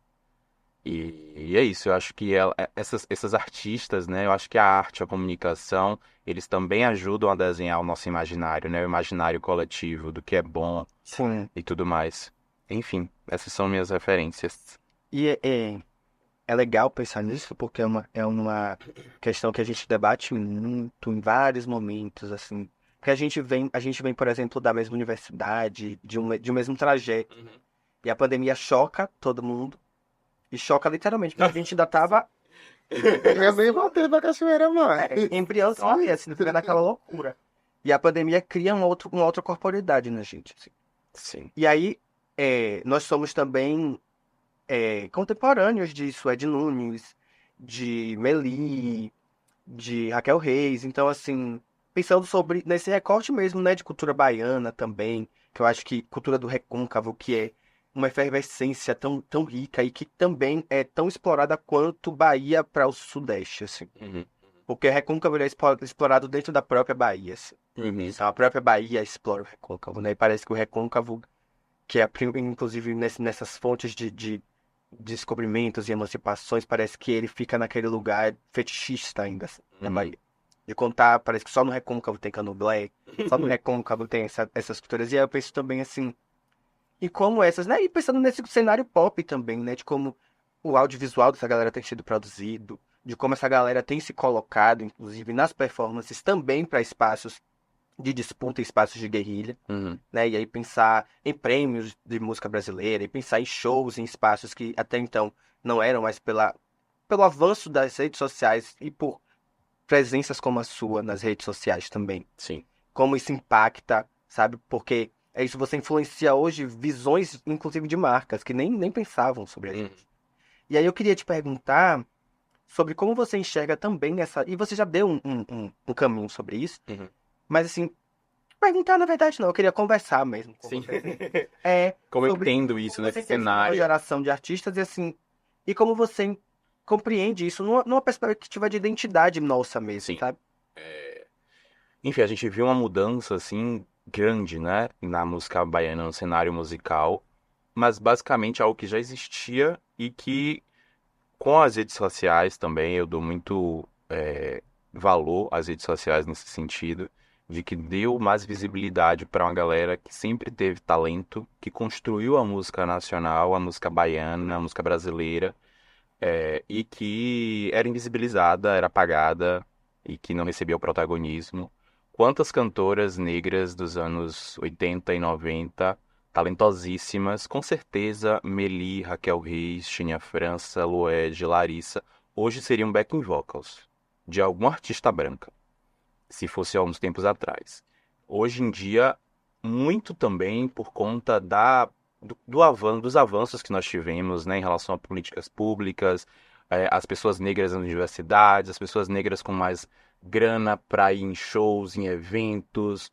E é isso, eu acho que essas artistas, né? Eu acho que a arte, a comunicação, eles também ajudam a desenhar o nosso imaginário, né? O imaginário coletivo do que é bom Sim. e tudo mais. Enfim, essas são minhas referências. E é legal pensar nisso porque é uma questão que a gente debate muito em vários momentos, assim. Porque a gente vem, por exemplo, da mesma universidade, de um mesmo trajeto. E a pandemia choca todo mundo. E choca literalmente, porque a gente ainda tava Eu nem voltei pra cachoeira mais. embrião, sabe? Assim, fica naquela loucura. E a pandemia cria uma outra corporeidade na gente, assim. Sim. E aí, nós somos também contemporâneos de Suede Nunes, de Meli, de Raquel Reis. Então, assim, pensando sobre nesse recorte mesmo, né, de cultura baiana também, que eu acho que cultura do recôncavo, que é uma efervescência tão, tão rica e que também é tão explorada quanto Bahia para o Sudeste, assim. Uhum. Porque o recôncavo ele é explorado dentro da própria Bahia, assim. Uhum. Então, a própria Bahia explora o recôncavo, né? E parece que o recôncavo, que é, inclusive, nessas fontes de descobrimentos e emancipações, parece que ele fica naquele lugar fetichista ainda, assim, na Bahia. De contar, parece que só no recôncavo tem candomblé, só no recôncavo tem essas culturas. E aí eu penso também, assim, e como essas, né? E pensando nesse cenário pop também, né? De como o audiovisual dessa galera tem sido produzido, de como essa galera tem se colocado, inclusive, nas performances também para espaços de disputa, espaços de guerrilha, Uhum. né? E aí pensar em prêmios de música brasileira, e pensar em shows em espaços que até então não eram, mas pelo avanço das redes sociais e por presenças como a sua nas redes sociais também. Sim. Como isso impacta, sabe? Porque é isso, você influencia hoje visões, inclusive, de marcas que nem pensavam sobre a gente. E aí eu queria te perguntar sobre como você enxerga também essa. E você já deu um caminho sobre isso, Uhum. mas assim, perguntar na verdade não, eu queria conversar mesmo com Sim. você. Como eu Sobre entendo isso como nesse você entende essa nova cenário. geração de artistas e assim, e como você compreende isso numa perspectiva de identidade nossa mesmo, Sim. sabe? Enfim, a gente viu uma mudança assim grande, né, na música baiana, no cenário musical, mas basicamente algo que já existia e que com as redes sociais também eu dou muito valor às redes sociais nesse sentido, de que deu mais visibilidade para uma galera que sempre teve talento, que construiu a música nacional, a música baiana, a música brasileira, e que era invisibilizada, era apagada e que não recebia o protagonismo. Quantas cantoras negras dos anos 80 e 90, talentosíssimas, com certeza Meli, Raquel Reis, Xenia França, Lued, Larissa, hoje seriam backing vocals de alguma artista branca, se fosse há uns tempos atrás. hoje em dia, muito também por conta dos avanços que nós tivemos, né, em relação a políticas públicas, as pessoas negras nas universidades, as pessoas negras com mais grana para ir em shows, em eventos,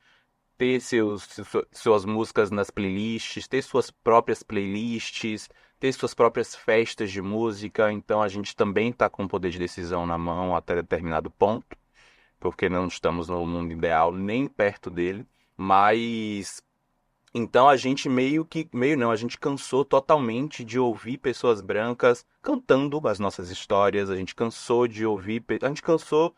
ter suas músicas nas playlists, ter suas próprias playlists, ter suas próprias festas de música. Então a gente também está com o poder de decisão na mão até determinado ponto, porque não estamos no mundo ideal nem perto dele. Mas então a gente meio não, a gente cansou totalmente de ouvir pessoas brancas cantando as nossas histórias, a gente cansou de ouvir, a gente cansou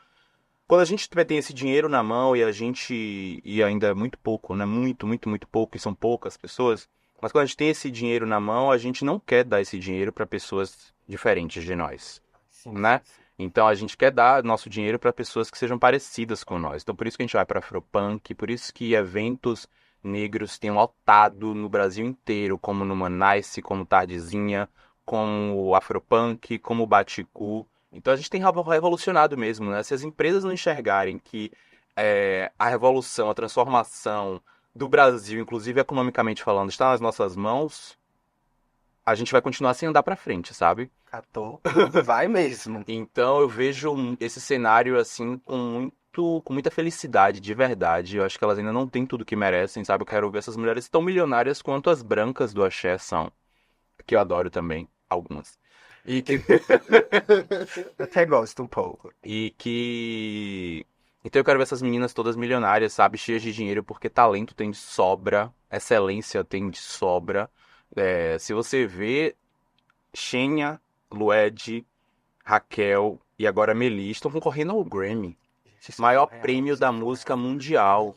quando a gente tem esse dinheiro na mão e ainda é muito pouco, né? Muito, muito, muito pouco, e são poucas pessoas, mas quando a gente tem esse dinheiro na mão, a gente não quer dar esse dinheiro para pessoas diferentes de nós, Sim, né? sim, sim. Então a gente quer dar nosso dinheiro para pessoas que sejam parecidas com nós. Então por isso que a gente vai para Afropunk, por isso que eventos negros têm lotado no Brasil inteiro, como no Manice, como Tardezinha, como o Afropunk, como o Baticu. Então a gente tem revolucionado mesmo, né? Se as empresas não enxergarem que a revolução, a transformação do Brasil, inclusive economicamente falando, está nas nossas mãos, a gente vai continuar sem andar para frente, sabe? Catou. Vai mesmo. Então eu vejo esse cenário assim com muita felicidade, de verdade. Eu acho que elas ainda não têm tudo que merecem, sabe? Eu quero ver essas mulheres tão milionárias quanto as brancas do axé são, que eu adoro também, algumas. E que Até gosto um pouco. e que então eu quero ver essas meninas todas milionárias, sabe, cheias de dinheiro, porque talento tem de sobra, excelência tem de sobra. Se você vê Xenia, Lued, Raquel e agora Melis estão concorrendo ao Grammy, Isso é maior surreal, prêmio isso é da surreal. música mundial,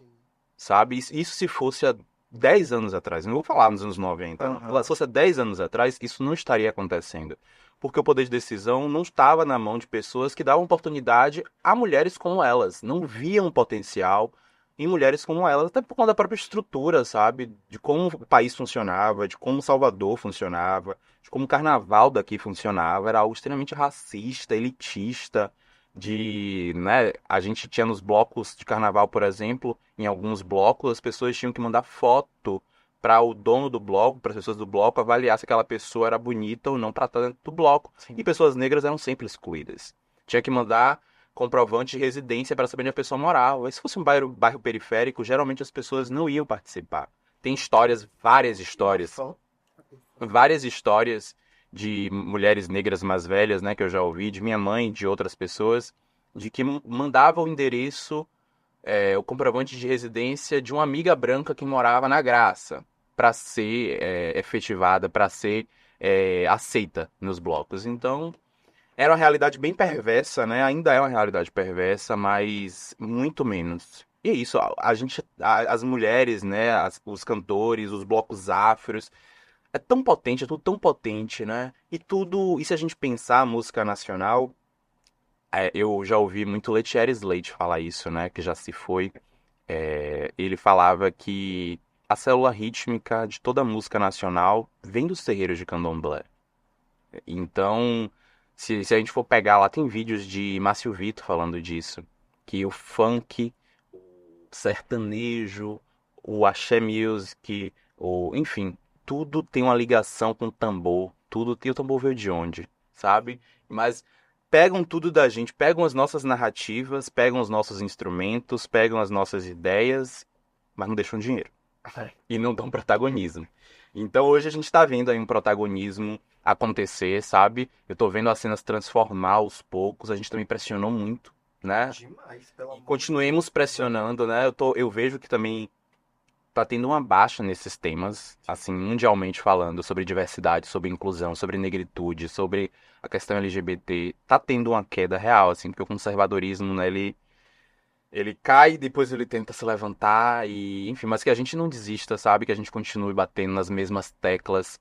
sabe? Isso se fosse há 10 anos atrás, não vou falar nos anos 90, Aham. se fosse há 10 anos atrás, isso não estaria acontecendo. Porque o poder de decisão não estava na mão de pessoas que davam oportunidade a mulheres como elas, não viam potencial em mulheres como elas, até por conta da própria estrutura, sabe? De como o país funcionava, de como Salvador funcionava, de como o carnaval daqui funcionava, era algo extremamente racista, elitista, né, a gente tinha nos blocos de carnaval, por exemplo, em alguns blocos as pessoas tinham que mandar foto para o dono do bloco, para as pessoas do bloco avaliar se aquela pessoa era bonita ou não para estar dentro do bloco. Sim. E pessoas negras eram sempre excluídas. Tinha que mandar comprovante de residência para saber onde a pessoa morava. E se fosse um bairro periférico, geralmente as pessoas não iam participar. Tem histórias, várias histórias de mulheres negras mais velhas, né, que eu já ouvi, de minha mãe, de outras pessoas, de que mandava o endereço, o comprovante de residência de uma amiga branca que morava na Graça, para ser efetivada, para ser aceita nos blocos. Então, era uma realidade bem perversa, né? Ainda é uma realidade perversa, mas muito menos. E é isso, as mulheres, né? Os cantores, os blocos afros, é tão potente, é tudo tão potente, né? E se a gente pensar a música nacional, eu já ouvi muito Letieres Slate falar isso, né? Que já se foi. Ele falava que a célula rítmica de toda a música nacional vem dos terreiros de candomblé. Então, se a gente for pegar lá, tem vídeos de Márcio Vitor falando disso, que o funk, o sertanejo, o axé music, enfim, tudo tem uma ligação com o tambor, tudo tem o tambor veio de onde, sabe? Mas pegam tudo da gente, pegam as nossas narrativas, pegam os nossos instrumentos, pegam as nossas ideias, mas não deixam dinheiro e não dão protagonismo. Então hoje a gente tá vendo aí um protagonismo acontecer, sabe? Eu tô vendo as cenas transformar aos poucos, a gente também pressionou muito, né? Demais, pelo E amor de continuemos Deus. pressionando, né? Eu vejo que também tá tendo uma baixa nesses temas, assim, mundialmente falando, sobre diversidade, sobre inclusão, sobre negritude, sobre a questão LGBT. Tá tendo uma queda real, assim, porque o conservadorismo, né, ele cai, depois ele tenta se levantar e, enfim, mas que a gente não desista, sabe? Que a gente continue batendo nas mesmas teclas.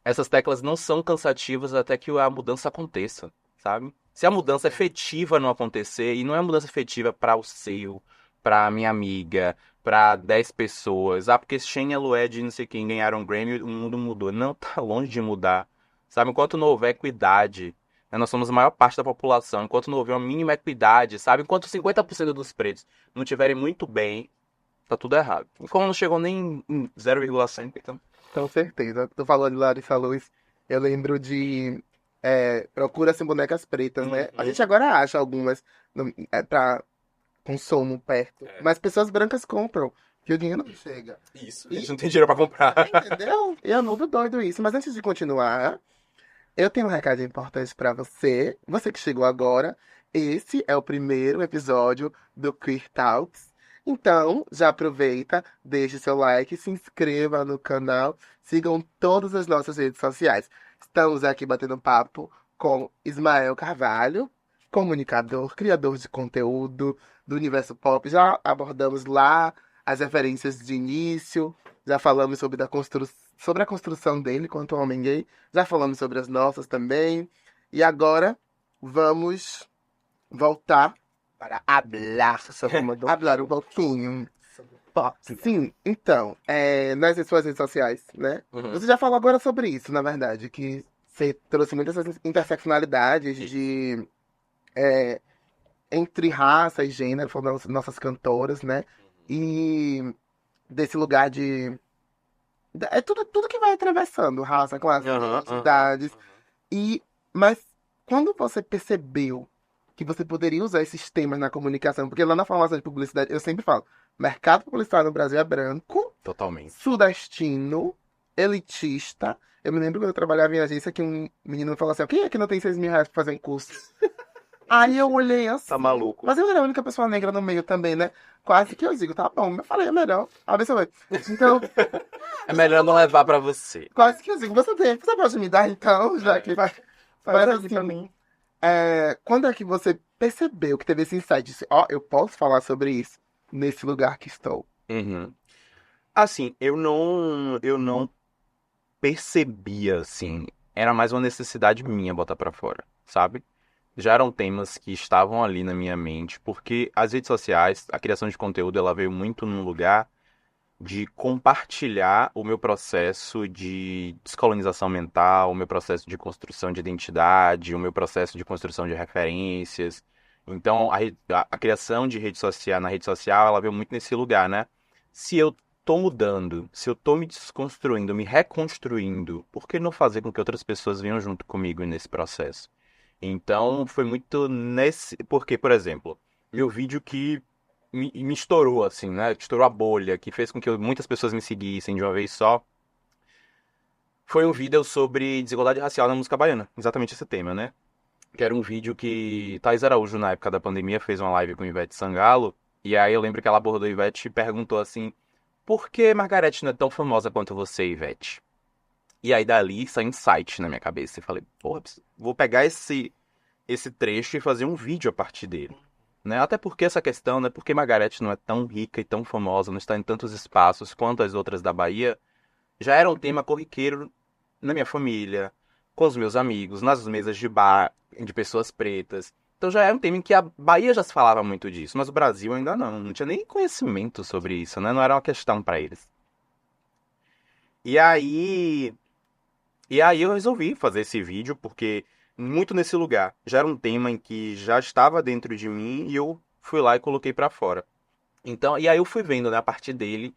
Essas teclas não são cansativas até que a mudança aconteça, sabe? Se a mudança efetiva não acontecer, e não é uma mudança efetiva para o seu, para minha amiga, para 10 pessoas, porque Shania Lued e não sei quem ganharam um Grammy, o mundo mudou. Não, tá longe de mudar, sabe? Enquanto não houver equidade, né, nós somos a maior parte da população, enquanto não houver uma mínima equidade, sabe? Enquanto 50% dos pretos não tiverem muito bem, tá tudo errado. E como não chegou nem em 0,5, então... Com certeza. Tu falou de Larissa Luz, eu lembro de Procura-se Bonecas Pretas, né? A gente agora acha algumas pra consumo perto. Mas pessoas brancas compram, que o dinheiro não chega. Isso, a gente não tem dinheiro pra comprar. Entendeu? E é muito doido isso. Mas antes de continuar, eu tenho um recado importante pra você. Você que chegou agora. Esse é o primeiro episódio do Queer Talks. Então, já aproveita, deixe seu like, se inscreva no canal, sigam todas as nossas redes sociais. Estamos aqui batendo papo com Ismael Carvalho, comunicador, criador de conteúdo do universo pop. Já abordamos lá as referências de início, já falamos sobre a construção dele quanto homem gay, já falamos sobre as nossas também. E agora vamos voltar Para hablar sobre uma hablar um pouquinho. pop. Sim, então, nas suas redes sociais, né? Você já falou agora sobre isso, na verdade, que você trouxe muitas essas interseccionalidades de entre raça e gênero, foram nossas cantoras, né? E desse lugar de é tudo que vai atravessando raça, classe, identidades. Mas quando você percebeu que você poderia usar esses temas na comunicação, porque lá na formação de publicidade eu sempre falo, mercado publicitário no Brasil é branco, Totalmente. sudestino, elitista. Eu me lembro quando eu trabalhava em agência que um menino falou assim, quem é que não tem 6 mil reais pra fazer um curso? Aí eu olhei assim, Tá maluco. mas eu era a única pessoa negra no meio também, né? Quase que eu digo, tá bom, eu falei, é melhor, abençoe. Então, É melhor não levar pra você. quase que eu digo, você pode me dar então, já que vai. Mas aqui pra assim, mim. quando é que você percebeu que teve esse insight? Disse, eu posso falar sobre isso nesse lugar que estou. Assim, eu não percebia, assim. Era mais uma necessidade minha botar pra fora, sabe? Já eram temas que estavam ali na minha mente, porque as redes sociais, a criação de conteúdo, ela veio muito num lugar de compartilhar o meu processo de descolonização mental, o meu processo de construção de identidade, o meu processo de construção de referências. Então, a criação de rede social, na rede social, ela veio muito nesse lugar, né? Se eu tô mudando, se eu tô me desconstruindo, me reconstruindo, por que não fazer com que outras pessoas venham junto comigo nesse processo? Então, foi muito nesse... Porque, por exemplo, meu vídeo que me estourou, assim, né? Estourou a bolha, que fez com que muitas pessoas me seguissem de uma vez só. Foi um vídeo sobre desigualdade racial na música baiana. Exatamente esse tema, né? Que era um vídeo que Thaís Araújo, na época da pandemia, fez uma live com Ivete Sangalo. E aí eu lembro que ela abordou Ivete e perguntou assim: por que Margareth não é tão famosa quanto você, Ivete? E aí dali saiu um insight na minha cabeça. E falei, porra, vou pegar esse trecho e fazer um vídeo a partir dele. Né? Até porque essa questão, né? Porque Margareth não é tão rica e tão famosa, não está em tantos espaços quanto as outras da Bahia, já era um tema corriqueiro na minha família, com os meus amigos, nas mesas de bar, de pessoas pretas. Então já era um tema em que a Bahia já se falava muito disso, mas o Brasil ainda não tinha nem conhecimento sobre isso, né? Não era uma questão para eles. E aí eu resolvi fazer esse vídeo porque muito nesse lugar. Já era um tema em que já estava dentro de mim e eu fui lá e coloquei pra fora. Então, e aí eu fui vendo, né, a partir dele,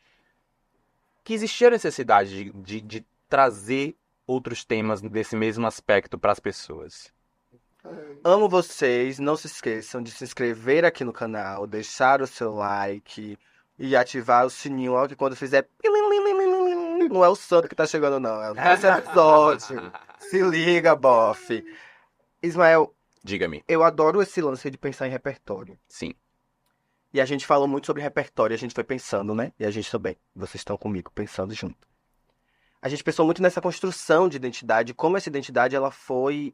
que existia a necessidade de trazer outros temas desse mesmo aspecto para as pessoas. Amo vocês, não se esqueçam de se inscrever aqui no canal, deixar o seu like e ativar o sininho logo que quando fizer... Não é o santo que tá chegando, não. É o nosso episódio. Se liga, bofe. Ismael, Diga-me. eu adoro esse lance de pensar em repertório. Sim. E a gente falou muito sobre repertório, a gente foi pensando, né? E a gente também. Vocês estão comigo, pensando junto. A gente pensou muito nessa construção de identidade, como essa identidade ela foi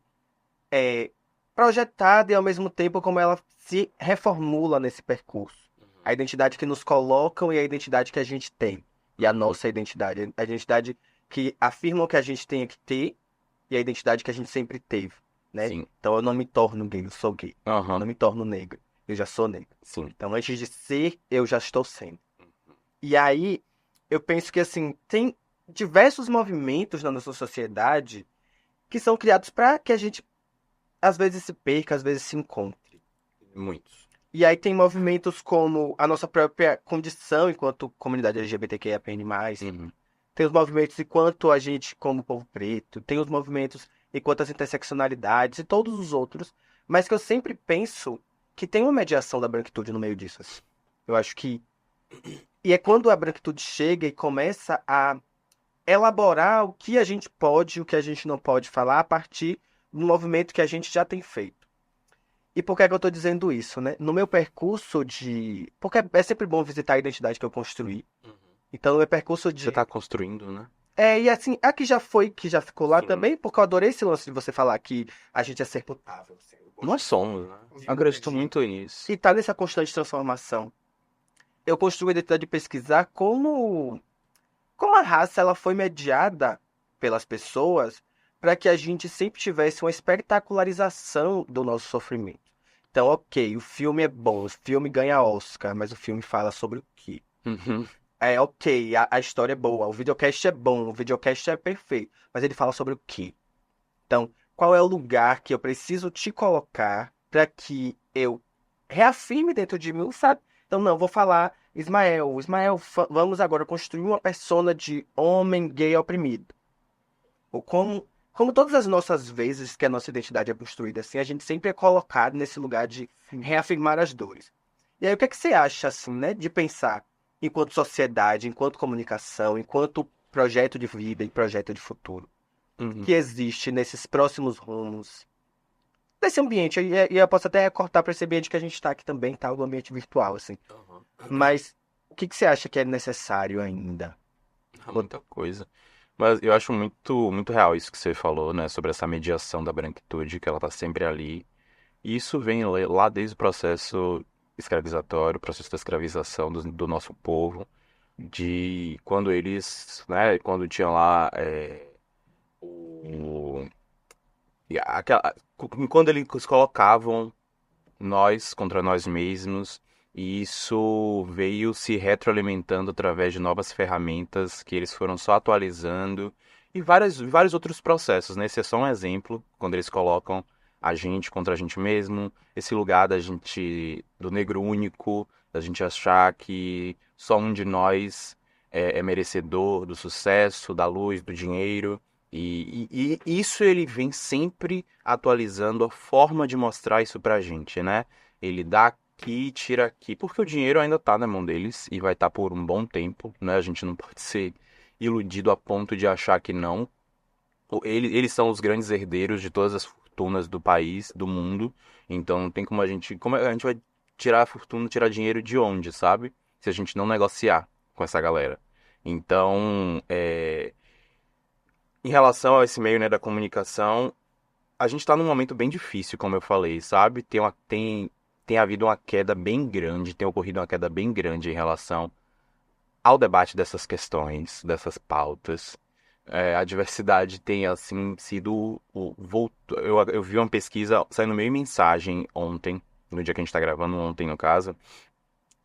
projetada e ao mesmo tempo como ela se reformula nesse percurso. A identidade que nos colocam e a identidade que a gente tem. E a nossa identidade. A identidade que afirmam que a gente tem que ter e a identidade que a gente sempre teve. Né? Sim. Então eu não me torno gay, eu sou gay. Eu não me torno negro, eu já sou negro. Sim. Então antes de ser, eu já estou sendo. E aí, eu penso que assim, tem diversos movimentos na nossa sociedade que são criados para que a gente às vezes se perca, às vezes se encontre. Muitos. E aí tem movimentos como a nossa própria condição enquanto comunidade LGBTQIAPN+, Uhum. tem os movimentos enquanto a gente, como povo preto, tem os movimentos enquanto as interseccionalidades e todos os outros, mas que eu sempre penso que tem uma mediação da branquitude no meio disso, assim. Eu acho que... E é quando a branquitude chega e começa a elaborar o que a gente pode e o que a gente não pode falar a partir do movimento que a gente já tem feito. E por que é que eu tô dizendo isso, né? No meu percurso de... Porque é sempre bom visitar a identidade que eu construí. Então, no meu percurso Você de... tá construindo, né? E assim, a que já foi, que já ficou lá Sim. também, porque eu adorei esse lance de você falar que a gente é ser mutável. Assim, eu gosto Nós somos, né? de- Eu acredito muito nisso. E tá nessa constante transformação. Eu construo a identidade de pesquisar como a raça ela foi mediada pelas pessoas para que a gente sempre tivesse uma espetacularização do nosso sofrimento. Então, ok, o filme é bom, o filme ganha Oscar, mas o filme fala sobre o quê? Uhum. Ok, a história é boa, o videocast é bom, o videocast é perfeito, mas ele fala sobre o quê? Então, qual é o lugar que eu preciso te colocar para que eu reafirme dentro de mim, sabe? Então, não, vou falar, Ismael, vamos agora construir uma persona de homem gay oprimido. Ou como todas as nossas vezes que a nossa identidade é construída assim, a gente sempre é colocado nesse lugar de reafirmar as dores. E aí, o que é que você acha, assim, né, de pensar enquanto sociedade, enquanto comunicação, enquanto projeto de vida e projeto de futuro? Uhum. Que existe nesses próximos rumos, nesse ambiente. E eu posso até cortar para esse ambiente que a gente está aqui também, tá? O ambiente virtual, assim. Mas o que você acha que é necessário ainda? Muita coisa. Mas eu acho muito, muito real isso que você falou, né? Sobre essa mediação da branquitude, que ela tá sempre ali. E isso vem lá desde o processo escravizatório, o processo da escravização do nosso povo, de quando eles, né? Quando tinha lá o... e quando eles colocavam nós contra nós mesmos, e isso veio se retroalimentando através de novas ferramentas que eles foram só atualizando e vários outros processos, né? Esse é só um exemplo, quando eles colocam a gente contra a gente mesmo, esse lugar da gente, do negro único, da gente achar que só um de nós é merecedor do sucesso, da luz, do dinheiro. E isso ele vem sempre atualizando a forma de mostrar isso pra gente, né? Ele dá aqui, tira aqui, porque o dinheiro ainda tá na mão deles e vai estar por um bom tempo, né? A gente não pode ser iludido a ponto de achar que não. Eles são os grandes herdeiros de todas as fortunas do país, do mundo. Então não tem como a gente vai tirar a fortuna, tirar dinheiro de onde, sabe? Se a gente não negociar com essa galera. Então, em relação a esse meio, né, da comunicação, a gente tá num momento bem difícil, como eu falei, sabe? Tem havido uma queda bem grande, tem ocorrido uma queda bem grande em relação ao debate dessas questões, dessas pautas. A diversidade tem, assim, sido... Eu vi uma pesquisa saindo meio mensagem ontem, no dia que a gente tá gravando, ontem no caso,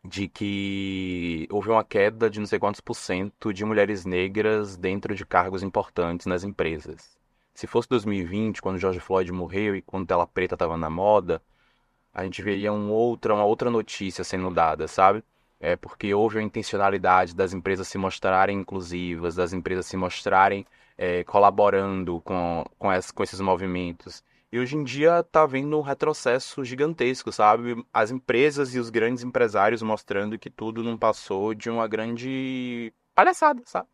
de que houve uma queda de não sei quantos por cento de mulheres negras dentro de cargos importantes nas empresas. Se fosse 2020, quando George Floyd morreu e quando Tela Preta estava na moda, a gente veria uma outra notícia sendo dada, sabe? É porque houve a intencionalidade das empresas se mostrarem inclusivas, das empresas se mostrarem colaborando com esses movimentos. E hoje em dia tá vendo um retrocesso gigantesco, sabe? As empresas e os grandes empresários mostrando que tudo não passou de uma grande palhaçada, sabe?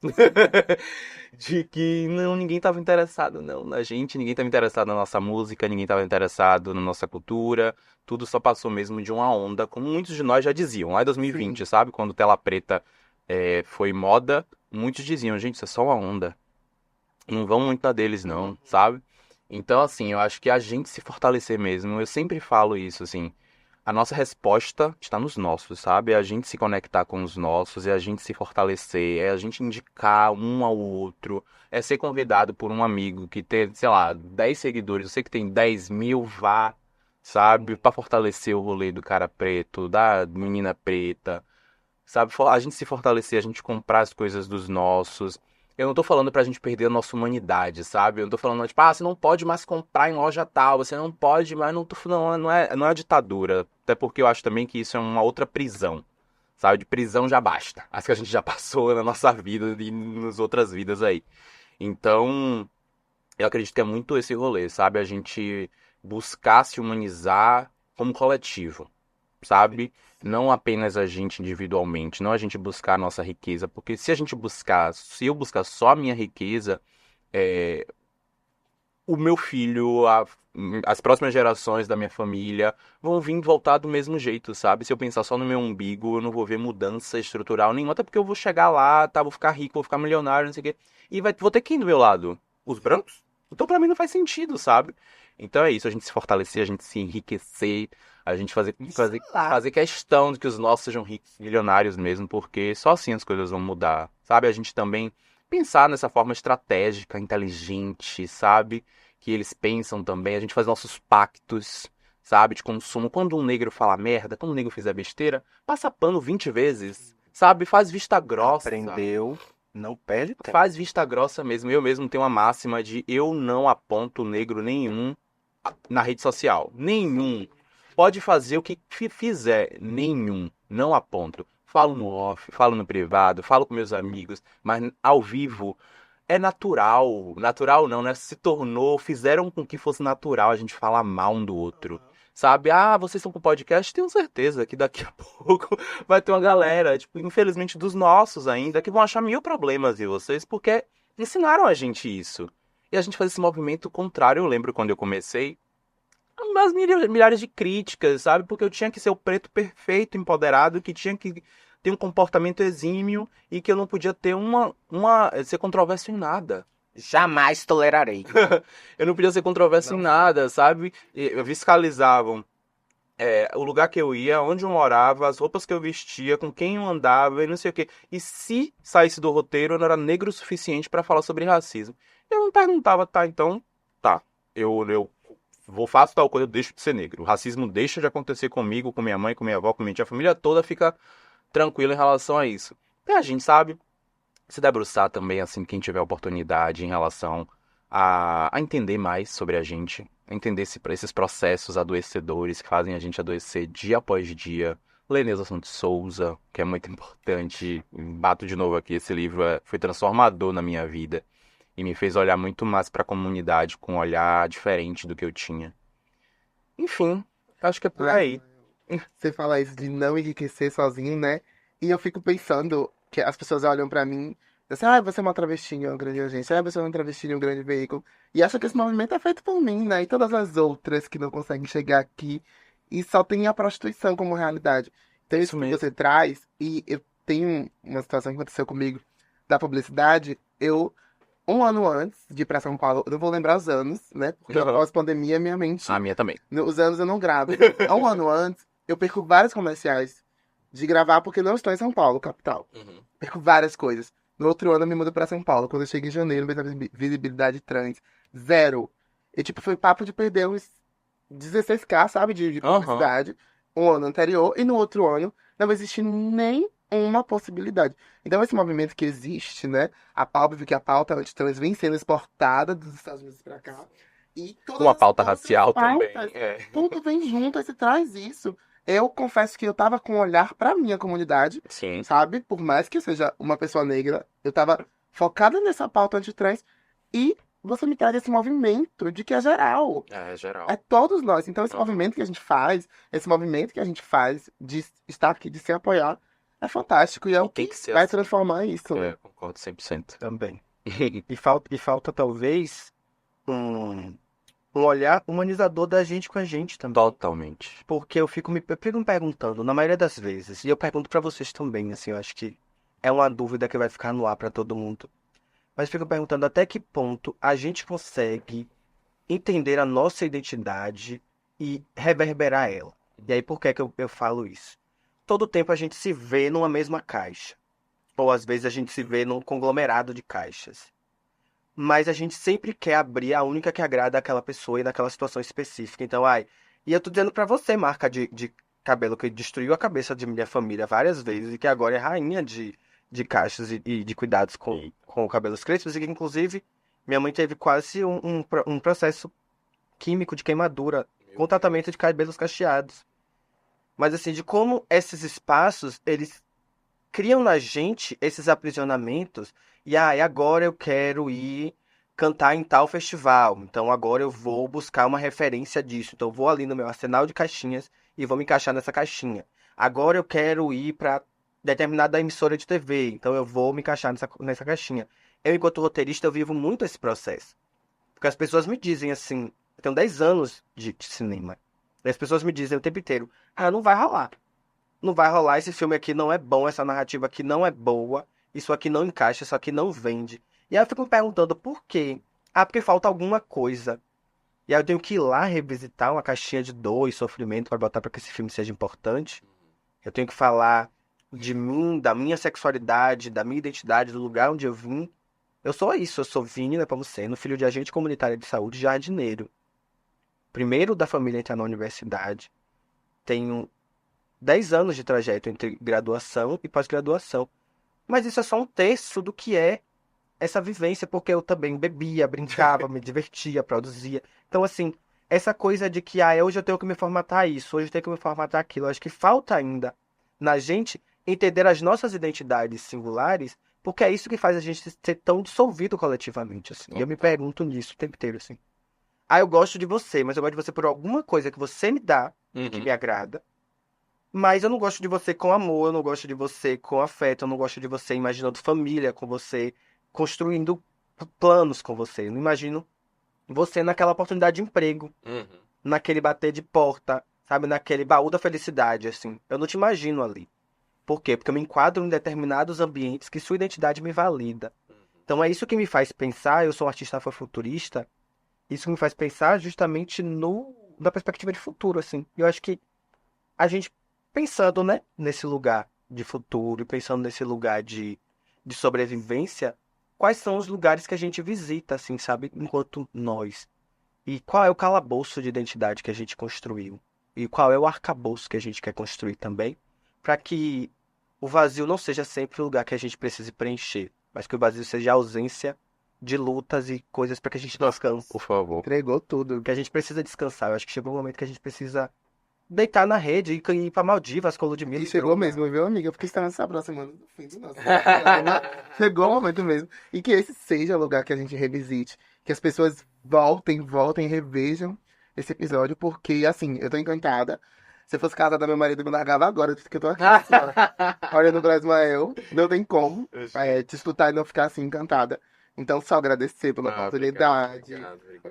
De que não, ninguém estava interessado não na gente, ninguém estava interessado na nossa música, ninguém estava interessado na nossa cultura, tudo só passou mesmo de uma onda, como muitos de nós já diziam, lá em 2020, sabe? Quando Tela Preta foi moda, muitos diziam, gente, isso é só uma onda, não vão muito na deles não, sabe? Então, assim, eu acho que a gente se fortalecer mesmo, eu sempre falo isso, assim, a nossa resposta está nos nossos, sabe? É a gente se conectar com os nossos, é a gente se fortalecer, é a gente indicar um ao outro, é ser convidado por um amigo que tem, sei lá, 10 seguidores, eu sei que tem 10.000, vá, sabe? Pra fortalecer o rolê do cara preto, da menina preta, sabe? A gente se fortalecer, a gente comprar as coisas dos nossos. Eu não tô falando pra gente perder a nossa humanidade, sabe? Eu não tô falando, tipo, você não pode mais comprar em loja tal, você não pode, mas não é ditadura. Até porque eu acho também que isso é uma outra prisão, sabe? De prisão já basta. As que a gente já passou na nossa vida e nas outras vidas aí. Então, eu acredito que é muito esse rolê, sabe? A gente buscar se humanizar como coletivo, sabe? Não apenas a gente individualmente, não a gente buscar a nossa riqueza, porque se eu buscar só a minha riqueza, é, o meu filho, as próximas gerações da minha família vão vir voltar do mesmo jeito, sabe? Se eu pensar só no meu umbigo, eu não vou ver mudança estrutural nenhuma, até porque eu vou chegar lá, tá? Vou ficar rico, vou ficar milionário, não sei o quê, e vou ter quem do meu lado? Os brancos? Então pra mim não faz sentido, sabe? Então é isso, a gente se fortalecer, a gente se enriquecer, a gente fazer questão de que os nossos sejam ricos, milionários mesmo, porque só assim as coisas vão mudar, sabe? A gente também pensar nessa forma estratégica, inteligente, sabe? Que eles pensam também, a gente faz nossos pactos, sabe? De consumo. Quando um negro fala merda, quando um negro fizer besteira, passa pano 20 vezes, sabe? Faz vista grossa. Aprendeu, não perde tempo. Faz vista grossa mesmo. Eu mesmo tenho uma máxima de eu não aponto negro nenhum na rede social. Nenhum. Pode fazer o que fizer. Nenhum. Não aponto. Falo no off, falo no privado, falo com meus amigos, mas ao vivo é natural. Natural não, né? Se tornou, fizeram com que fosse natural a gente falar mal um do outro. Sabe? Vocês estão com podcast? Tenho certeza que daqui a pouco vai ter uma galera, tipo, infelizmente dos nossos ainda, que vão achar mil problemas em vocês, porque ensinaram a gente isso. E a gente faz esse movimento contrário. Eu lembro quando eu comecei, umas milhares de críticas, sabe? Porque eu tinha que ser o preto perfeito, empoderado, que tinha que ter um comportamento exímio e que eu não podia ter ser controverso em nada. Jamais tolerarei. Eu não podia ser controverso em nada, sabe? Fiscalizavam o lugar que eu ia, onde eu morava, as roupas que eu vestia, com quem eu andava e não sei o quê. E se saísse do roteiro, eu não era negro o suficiente pra falar sobre racismo. Eu me perguntava, tá, então, tá. Eu faço tal coisa, eu deixo de ser negro. O racismo deixa de acontecer comigo, com minha mãe, com minha avó, com minha tia, a família toda fica tranquila em relação a isso. E a gente sabe se debruçar também, assim, quem tiver oportunidade em relação a entender mais sobre a gente, a entender esses processos adoecedores que fazem a gente adoecer dia após dia. Ler Neuza Santos Souza, que é muito importante. Bato de novo aqui, esse livro foi transformador na minha vida e me fez olhar muito mais para a comunidade com um olhar diferente do que eu tinha. Enfim, acho que é por aí. Você fala isso de não enriquecer sozinho, né? E eu fico pensando que as pessoas olham pra mim e dizem assim, você é uma travesti em uma grande agência, você é uma travesti em um grande veículo. E acham que esse movimento é feito por mim, né? E todas as outras que não conseguem chegar aqui e só tem a prostituição como realidade. Então isso Isso que mesmo. você traz, e eu tenho uma situação que aconteceu comigo da publicidade, eu, um ano antes de ir pra São Paulo, eu não vou lembrar os anos, né? Porque Uhum. pós-pandemia minha mente A minha também. os anos eu não gravo. Há um ano antes, eu perco vários comerciais de gravar porque não estou em São Paulo, capital. Perco várias coisas. No outro ano eu me mudo pra São Paulo. Quando eu chego em janeiro, minha visibilidade trans, zero. E tipo, foi papo de perder uns 16K, sabe, de Aham. publicidade, um ano anterior. E no outro ano, não existe nem uma possibilidade. Então esse movimento que existe, né? Óbvio que a pauta antitrans vem sendo exportada dos Estados Unidos pra cá. E todas Com a as pauta outras racial também. pautas, tudo vem junto, aí você traz isso. Eu confesso que eu tava com um olhar pra minha comunidade, Sim. sabe? Por mais que eu seja uma pessoa negra, eu tava focada nessa pauta antitrans. E você me traz esse movimento de que é geral. É, geral. É todos nós. Então, esse Uhum. movimento que a gente faz, esse movimento que a gente faz de estar aqui, de se apoiar, é fantástico. E é o tem que que ser vai assim. transformar isso, né? Concordo 100%. Também. E falta talvez um olhar humanizador da gente com a gente também. Totalmente. Porque eu fico me perguntando, na maioria das vezes, e eu pergunto pra vocês também, assim, eu acho que é uma dúvida que vai ficar no ar pra todo mundo. Mas fico perguntando até que ponto a gente consegue entender a nossa identidade e reverberar ela. E aí, por que que eu falo isso? Todo tempo a gente se vê numa mesma caixa. Ou às vezes a gente se vê num conglomerado de caixas. Mas a gente sempre quer abrir a única que agrada aquela pessoa e naquela situação específica. Então, e eu tô dizendo pra você, marca de cabelo que destruiu a cabeça de minha família várias vezes e que agora é rainha de de caixas e de cuidados com cabelos crespos, e que, inclusive, minha mãe teve quase um processo químico de queimadura com tratamento de cabelos cacheados. Mas, assim, de como esses espaços, eles criam na gente esses aprisionamentos, e agora eu quero ir cantar em tal festival, então agora eu vou buscar uma referência disso, então eu vou ali no meu arsenal de caixinhas e vou me encaixar nessa caixinha. Agora eu quero ir para determinada emissora de TV, então eu vou me encaixar nessa caixinha. Eu, enquanto roteirista, eu vivo muito esse processo. Porque as pessoas me dizem assim, eu tenho 10 anos de cinema, e as pessoas me dizem o tempo inteiro, não vai rolar. Não vai rolar, esse filme aqui não é bom, essa narrativa aqui não é boa, isso aqui não encaixa, isso aqui não vende. E aí eu fico me perguntando por quê? Porque falta alguma coisa. E aí eu tenho que ir lá revisitar uma caixinha de dor e sofrimento para botar para que esse filme seja importante. Eu tenho que falar de mim, da minha sexualidade, da minha identidade, do lugar onde eu vim. Eu sou isso, eu sou Vini Nepomuceno, filho de agente comunitário de saúde, jardineiro. Primeiro da família a entrar na universidade. Tenho 10 anos de trajeto entre graduação e pós-graduação. Mas isso é só um terço do que é essa vivência, porque eu também bebia, brincava, me divertia, produzia. Então, assim, essa coisa de que hoje eu tenho que me formatar isso, hoje eu tenho que me formatar aquilo, acho que falta ainda na gente entender as nossas identidades singulares, porque é isso que faz a gente ser tão dissolvido coletivamente, assim. E eu me pergunto nisso o tempo inteiro, assim. Eu gosto de você, mas eu gosto de você por alguma coisa que você me dá, que me agrada. Mas eu não gosto de você com amor, eu não gosto de você com afeto, eu não gosto de você imaginando família com você, construindo planos com você. Eu não imagino você naquela oportunidade de emprego, naquele bater de porta, sabe? Naquele baú da felicidade, assim. Eu não te imagino ali. Por quê? Porque eu me enquadro em determinados ambientes que sua identidade me valida. Então é isso que me faz pensar, eu sou um artista afrofuturista, isso me faz pensar justamente na perspectiva de futuro, assim. Eu acho que a gente pensando, né, nesse lugar de futuro, e pensando nesse lugar de sobrevivência, quais são os lugares que a gente visita, assim, sabe, enquanto nós? E qual é o calabouço de identidade que a gente construiu? E qual é o arcabouço que a gente quer construir também? Para que o vazio não seja sempre o lugar que a gente precise preencher, mas que o vazio seja a ausência de lutas e coisas para que a gente descanse. Por favor. Entregou tudo. Que a gente precisa descansar. Eu acho que chegou um momento que a gente precisa deitar na rede e ir pra Maldivas com Ludmilla. E chegou mesmo, viu, amiga? Porque estava se aproximando do fim do nosso. Chegou o momento mesmo. E que esse seja o lugar que a gente revisite. Que as pessoas voltem e revejam esse episódio. Porque, assim, eu tô encantada. Se eu fosse casada, meu marido me largava agora, porque eu tô aqui, assim, ó, olhando pra Ismael. Não tem como te escutar e não ficar assim, encantada. Então, só agradecer pela oportunidade.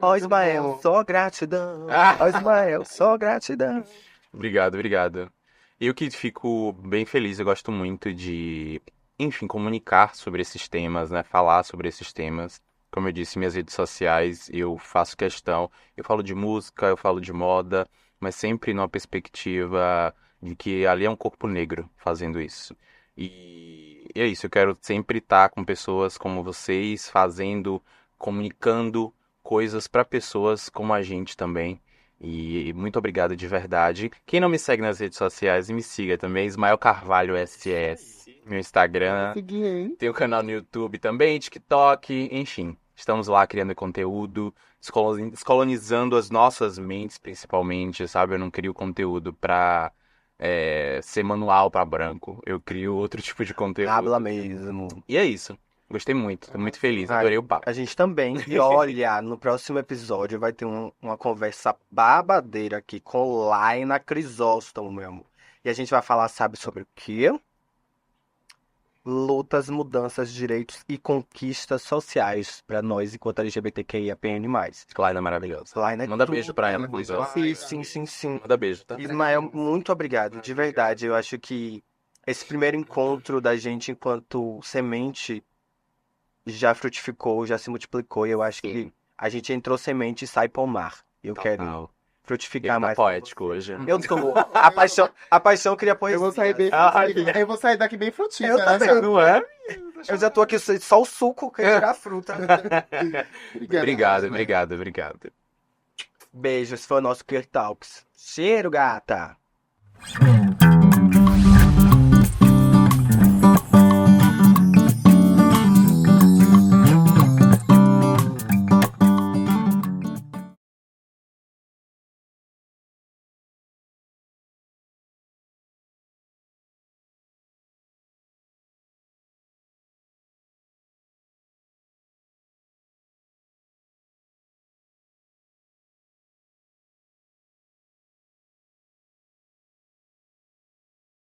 Ó, Ismael, só gratidão. Ó, Ismael, só gratidão. Obrigado. Eu que fico bem feliz, eu gosto muito de, enfim, comunicar sobre esses temas, né? Falar sobre esses temas. Como eu disse, minhas redes sociais, eu faço questão. Eu falo de música, eu falo de moda, mas sempre numa perspectiva de que ali é um corpo negro fazendo isso. E é isso, eu quero sempre estar com pessoas como vocês, comunicando coisas para pessoas como a gente também. E muito obrigado de verdade. Quem não me segue nas redes sociais, me siga também, Ismael Carvalho SS, meu Instagram. Segui, hein? Tem o canal no YouTube também, TikTok, enfim. Estamos lá criando conteúdo, descolonizando as nossas mentes, principalmente, sabe? Eu não crio conteúdo pra ser manual pra branco. Eu crio outro tipo de conteúdo. Habla mesmo. E é isso. Gostei muito, tô muito feliz, adorei o papo. A gente também. E olha, no próximo episódio vai ter uma conversa babadeira aqui com Laina Crisóstomo, meu amor. E a gente vai falar, sabe sobre o quê? Lutas, mudanças, direitos e conquistas sociais para nós enquanto LGBTQIAPN+. Laina é maravilhosa. Laina é Manda tudo. beijo pra ela. Sim. Manda beijo, tá? Ismael, muito obrigado, de verdade. Eu acho que esse primeiro encontro da gente enquanto semente já frutificou, já se multiplicou. E eu acho que a gente entrou semente e sai pomar. Eu quero frutificar mais. Poético hoje. Eu tô. A paixão cria poesia. Eu vou sair daqui bem frutífera. Eu também. Não é? Eu já tô aqui só o suco, quero tirar a fruta. Obrigado. Beijo, esse foi o nosso Queer Talks. Cheiro, gata!